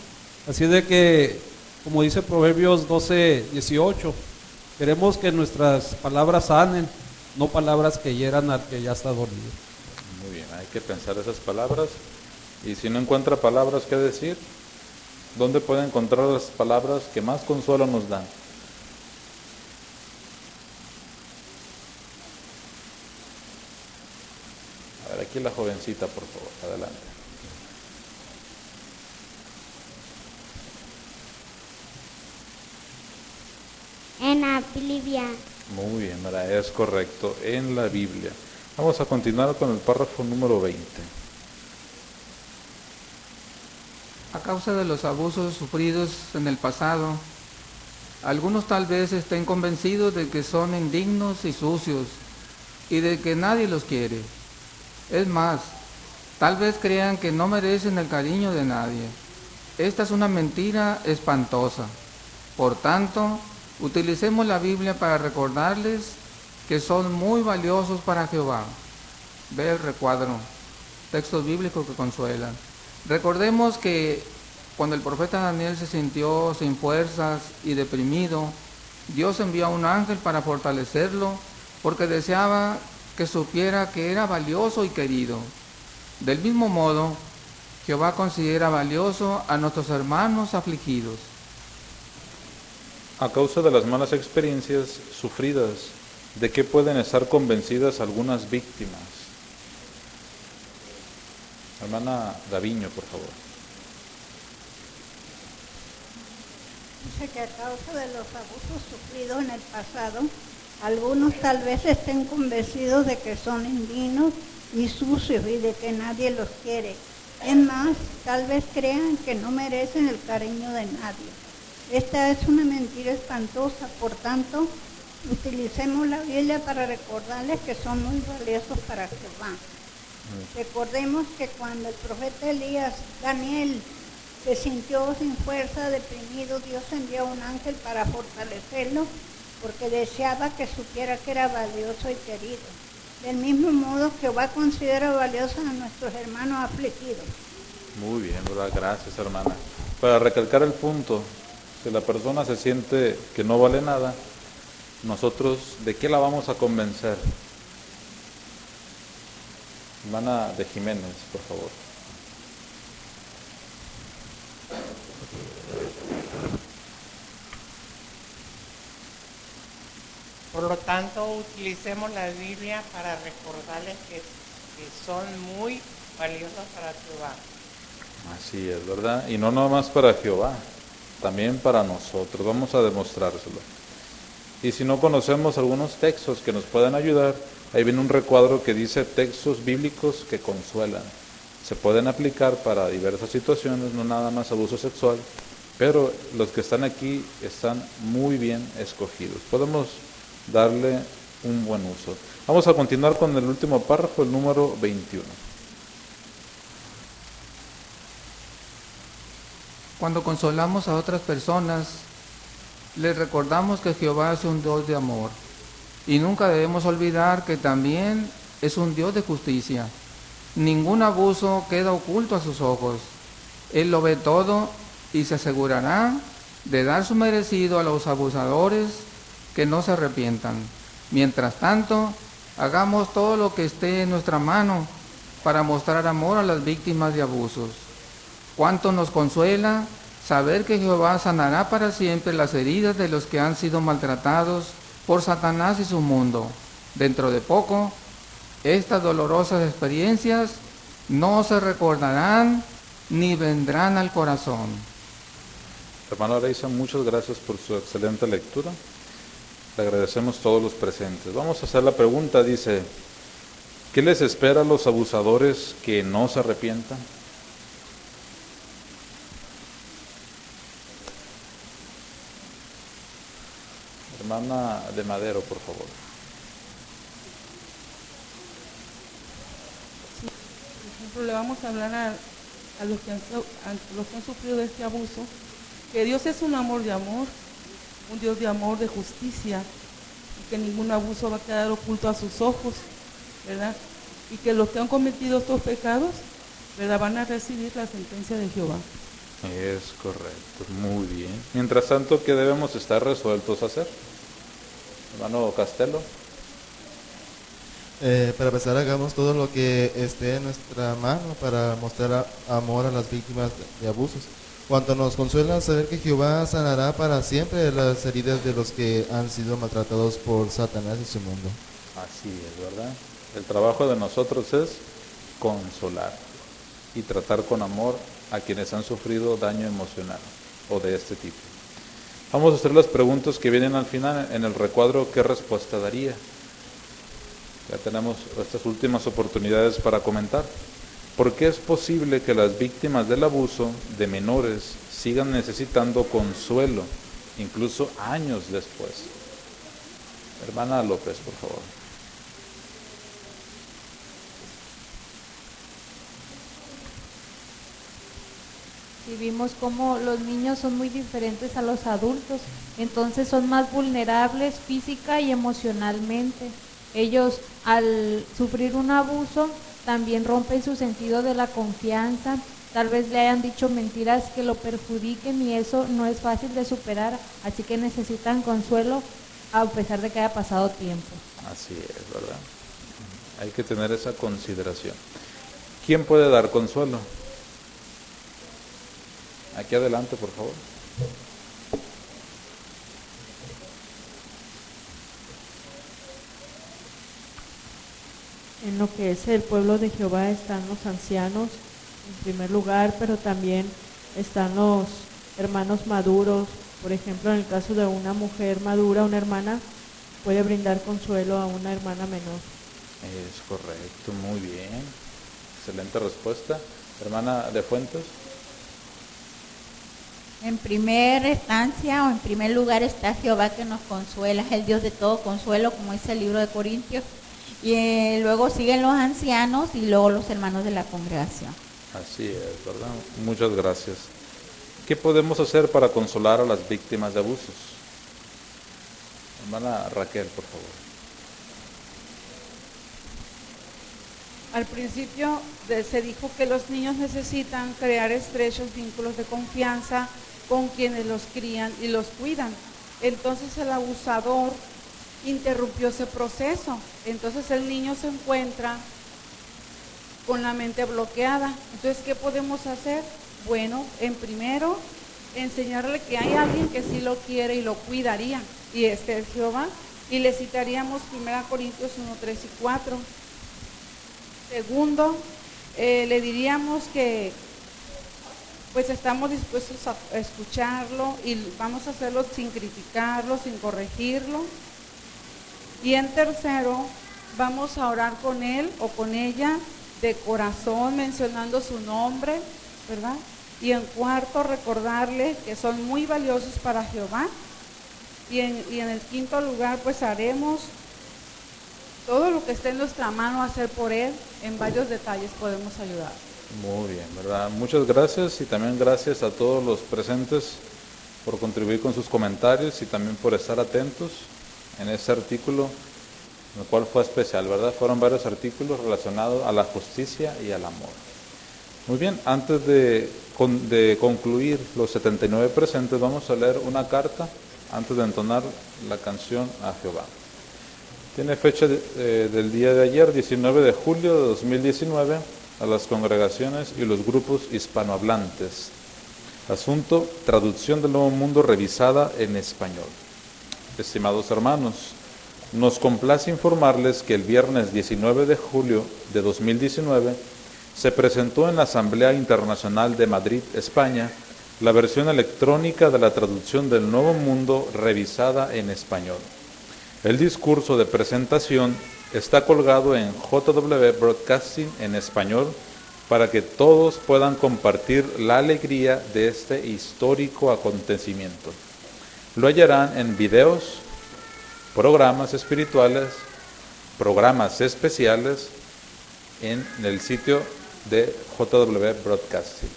Así de que, como dice Proverbios 12:18, queremos que nuestras palabras sanen, no palabras que hieran al que ya está dolido. Muy bien, hay que pensar esas palabras. Y si no encuentra palabras que decir, ¿dónde puede encontrar las palabras que más consuelo nos dan? A ver, aquí la jovencita, por favor, adelante. En la Biblia. Muy bien, Mara, es correcto, en la Biblia. Vamos a continuar con el párrafo número 20. A causa de los abusos sufridos en el pasado, algunos tal vez estén convencidos de que son indignos y sucios y de que nadie los quiere. Es más, tal vez crean que no merecen el cariño de nadie. Esta es una mentira espantosa. Por tanto, utilicemos la Biblia para recordarles que son muy valiosos para Jehová. Ve el recuadro, textos bíblicos que consuelan. Recordemos que cuando el profeta Daniel se sintió sin fuerzas y deprimido, Dios envió a un ángel para fortalecerlo porque deseaba que supiera que era valioso y querido. Del mismo modo, Jehová considera valioso a nuestros hermanos afligidos. A causa de las malas experiencias sufridas, ¿de qué pueden estar convencidas algunas víctimas? Hermana Daviño, por favor. Dice que a causa de los abusos sufridos en el pasado, algunos tal vez estén convencidos de que son indignos y sucios y de que nadie los quiere. Es más, tal vez crean que no merecen el cariño de nadie. Esta es una mentira espantosa, por tanto, utilicemos la Biblia para recordarles que son muy valiosos para Jehová. Recordemos que cuando el profeta Daniel se sintió sin fuerza, deprimido, Dios envió un ángel para fortalecerlo porque deseaba que supiera que era valioso y querido. Del mismo modo, Jehová considera valiosos a nuestros hermanos afligidos. Muy bien, ¿verdad? Gracias, hermana. Para recalcar el punto, si la persona se siente que no vale nada, nosotros, ¿de qué la vamos a convencer? Hermana de Jiménez, por favor. Por lo tanto, utilicemos la Biblia para recordarles que son muy valiosos para Jehová. Así es, ¿verdad? Y no nomás para Jehová, también para nosotros. Vamos a demostrárselo. Y si no conocemos algunos textos que nos puedan ayudar, ahí viene un recuadro que dice textos bíblicos que consuelan. Se pueden aplicar para diversas situaciones, no nada más abuso sexual, pero los que están aquí están muy bien escogidos. Podemos darle un buen uso. Vamos a continuar con el último párrafo, el número 21. Cuando consolamos a otras personas, les recordamos que Jehová es un Dios de amor y nunca debemos olvidar que también es un Dios de justicia. Ningún abuso queda oculto a sus ojos. Él lo ve todo y se asegurará de dar su merecido a los abusadores que no se arrepientan. Mientras tanto, hagamos todo lo que esté en nuestra mano para mostrar amor a las víctimas de abusos. Cuánto nos consuela saber que Jehová sanará para siempre las heridas de los que han sido maltratados por Satanás y su mundo. Dentro de poco, estas dolorosas experiencias no se recordarán ni vendrán al corazón. Hermano Areiza, muchas gracias por su excelente lectura. Le agradecemos todos los presentes. Vamos a hacer la pregunta, dice, ¿qué les espera a los abusadores que no se arrepientan? Hermana de Madero, por favor. Por ejemplo, le vamos a hablar a los que han sufrido de este abuso, que Dios es un amor de amor, un Dios de amor, de justicia, y que ningún abuso va a quedar oculto a sus ojos, ¿verdad? Y que los que han cometido estos pecados, ¿verdad?, van a recibir la sentencia de Jehová. Es correcto, muy bien. Mientras tanto, ¿qué debemos estar resueltos a hacer? Hermano Castelo. Para empezar, hagamos todo lo que esté en nuestra mano para mostrar amor a las víctimas de abusos. Cuanto nos consuela saber que Jehová sanará para siempre las heridas de los que han sido maltratados por Satanás y su mundo. Así es, ¿verdad? El trabajo de nosotros es consolar y tratar con amor a quienes han sufrido daño emocional o de este tipo. Vamos a hacer las preguntas que vienen al final en el recuadro. ¿Qué respuesta daría? Ya tenemos estas últimas oportunidades para comentar. ¿Por qué es posible que las víctimas del abuso de menores sigan necesitando consuelo, incluso años después? Hermana López, por favor. Y vimos cómo los niños son muy diferentes a los adultos, entonces son más vulnerables física y emocionalmente. Ellos, al sufrir un abuso, también rompen su sentido de la confianza, tal vez le hayan dicho mentiras que lo perjudiquen y eso no es fácil de superar, así que necesitan consuelo a pesar de que haya pasado tiempo. Así es, ¿verdad? Hay que tener esa consideración. ¿Quién puede dar consuelo? Aquí adelante, por favor. En lo que es el pueblo de Jehová están los ancianos en primer lugar, pero también están los hermanos maduros. Por ejemplo, en el caso de una mujer madura, una hermana puede brindar consuelo a una hermana menor. Es correcto, muy bien. Excelente respuesta. Hermana de Fuentes. En primera instancia o en primer lugar está Jehová que nos consuela, es el Dios de todo consuelo, como dice el libro de Corintios. Y luego siguen los ancianos y luego los hermanos de la congregación. Así es, ¿verdad? Muchas gracias. ¿Qué podemos hacer para consolar a las víctimas de abusos? Hermana Raquel, por favor. Al principio se dijo que los niños necesitan crear estrechos vínculos de confianza con quienes los crían y los cuidan. Entonces el abusador interrumpió ese proceso. Entonces el niño se encuentra con la mente bloqueada. Entonces, ¿qué podemos hacer? Bueno, en primero, enseñarle que hay alguien que sí lo quiere y lo cuidaría, y este es Jehová. Y le citaríamos 1 Corintios 1, 3 y 4. Segundo, le diríamos que pues estamos dispuestos a escucharlo y vamos a hacerlo sin criticarlo, sin corregirlo. Y en tercero, vamos a orar con él o con ella de corazón, mencionando su nombre, ¿verdad? Y en cuarto, recordarle que son muy valiosos para Jehová. Y en el quinto lugar, pues haremos todo lo que esté en nuestra mano hacer por él. En varios detalles podemos ayudar. Muy bien, ¿verdad? Muchas gracias y también gracias a todos los presentes por contribuir con sus comentarios y también por estar atentos en ese artículo, el cual fue especial, ¿verdad? Fueron varios artículos relacionados a la justicia y al amor. Muy bien, antes de concluir los 79 presentes, vamos a leer una carta antes de entonar la canción a Jehová. Tiene fecha del día de ayer, 19 de julio de 2019, a las congregaciones y los grupos hispanohablantes. Asunto: traducción del Nuevo Mundo revisada en español. Estimados hermanos, nos complace informarles que el viernes 19 de julio de 2019 se presentó en la Asamblea Internacional de Madrid, España, la versión electrónica de la traducción del Nuevo Mundo revisada en español. El discurso de presentación está colgado en JW Broadcasting en español para que todos puedan compartir la alegría de este histórico acontecimiento. Lo hallarán en videos, programas espirituales, programas especiales en el sitio de JW Broadcasting.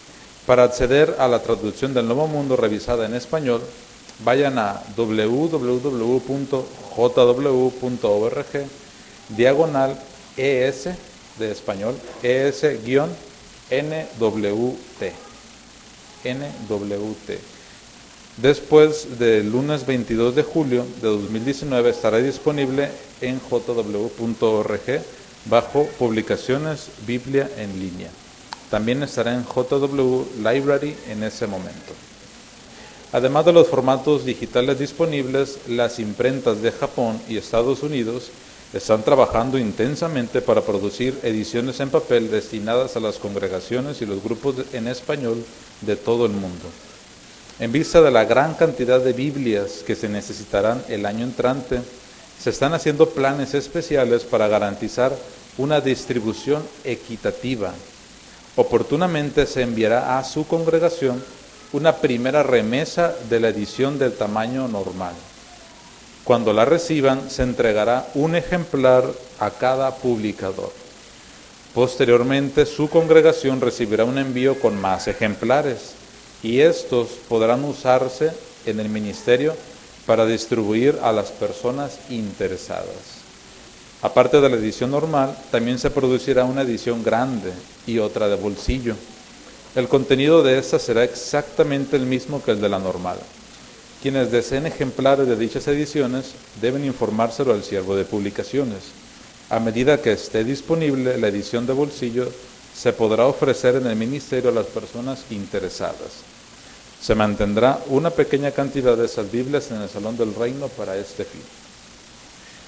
Para acceder a la traducción del Nuevo Mundo revisada en español, vayan a www.jw.org/ES de español, ES-NWT. Después del lunes 22 de julio de 2019 estará disponible en jw.org bajo publicaciones Biblia en línea. También estará en JW Library en ese momento. Además de los formatos digitales disponibles, las imprentas de Japón y Estados Unidos están trabajando intensamente para producir ediciones en papel destinadas a las congregaciones y los grupos en español de todo el mundo. En vista de la gran cantidad de Biblias que se necesitarán el año entrante, se están haciendo planes especiales para garantizar una distribución equitativa. Oportunamente se enviará a su congregación una primera remesa de la edición del tamaño normal. Cuando la reciban, se entregará un ejemplar a cada publicador. Posteriormente, su congregación recibirá un envío con más ejemplares y estos podrán usarse en el ministerio para distribuir a las personas interesadas. Aparte de la edición normal, también se producirá una edición grande y otra de bolsillo. El contenido de esta será exactamente el mismo que el de la normal. Quienes deseen ejemplares de dichas ediciones deben informárselo al siervo de publicaciones. A medida que esté disponible la edición de bolsillo, se podrá ofrecer en el ministerio a las personas interesadas. Se mantendrá una pequeña cantidad de esas Biblias en el Salón del Reino para este fin.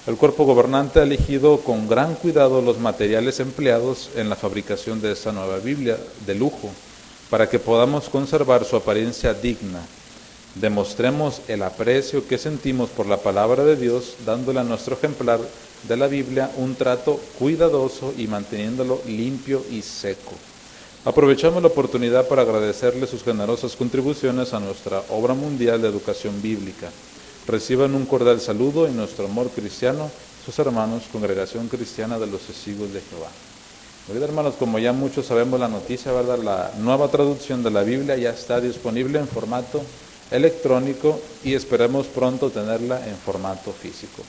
El cuerpo gobernante ha elegido con gran cuidado los materiales empleados en la fabricación de esta nueva Biblia de lujo, para que podamos conservar su apariencia digna. Demostremos el aprecio que sentimos por la palabra de Dios, dándole a nuestro ejemplar de la Biblia un trato cuidadoso y manteniéndolo limpio y seco. Aprovechamos la oportunidad para agradecerle sus generosas contribuciones a nuestra obra mundial de educación bíblica. Reciban un cordial saludo y nuestro amor cristiano, sus hermanos, Congregación Cristiana de los Testigos de Jehová. Muy bien, hermanos, como ya muchos sabemos la noticia, ¿verdad? La nueva traducción de la Biblia ya está disponible en formato electrónico y esperemos pronto tenerla en formato físico.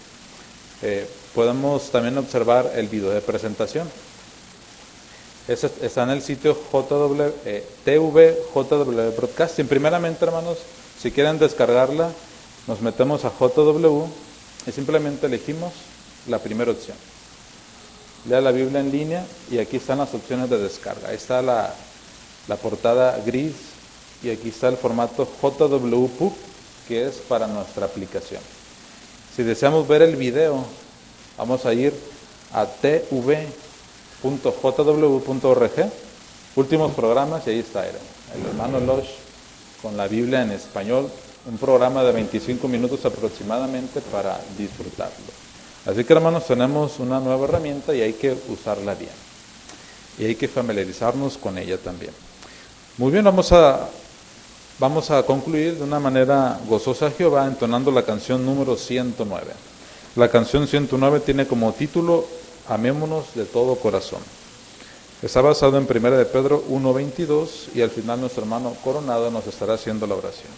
Podemos también observar el video de presentación. Está en el sitio TV JW Broadcasting. Primeramente, hermanos, si quieren descargarla, nos metemos a JW y simplemente elegimos la primera opción. Lea la Biblia en línea y aquí están las opciones de descarga. Ahí está la portada gris y aquí está el formato JWPUB, que es para nuestra aplicación. Si deseamos ver el video, vamos a ir a tv.jw.org, últimos programas, y ahí está. el hermano Losh con la Biblia en español, un programa de 25 minutos aproximadamente para disfrutarlo. Así que, hermanos, tenemos una nueva herramienta y hay que usarla bien. Y hay que familiarizarnos con ella también. Muy bien, vamos a concluir de una manera gozosa a Jehová entonando la canción número 109. La canción 109 tiene como título Amémonos de todo corazón. Está basado en 1 de Pedro 1:22 y al final nuestro hermano Coronado nos estará haciendo la oración.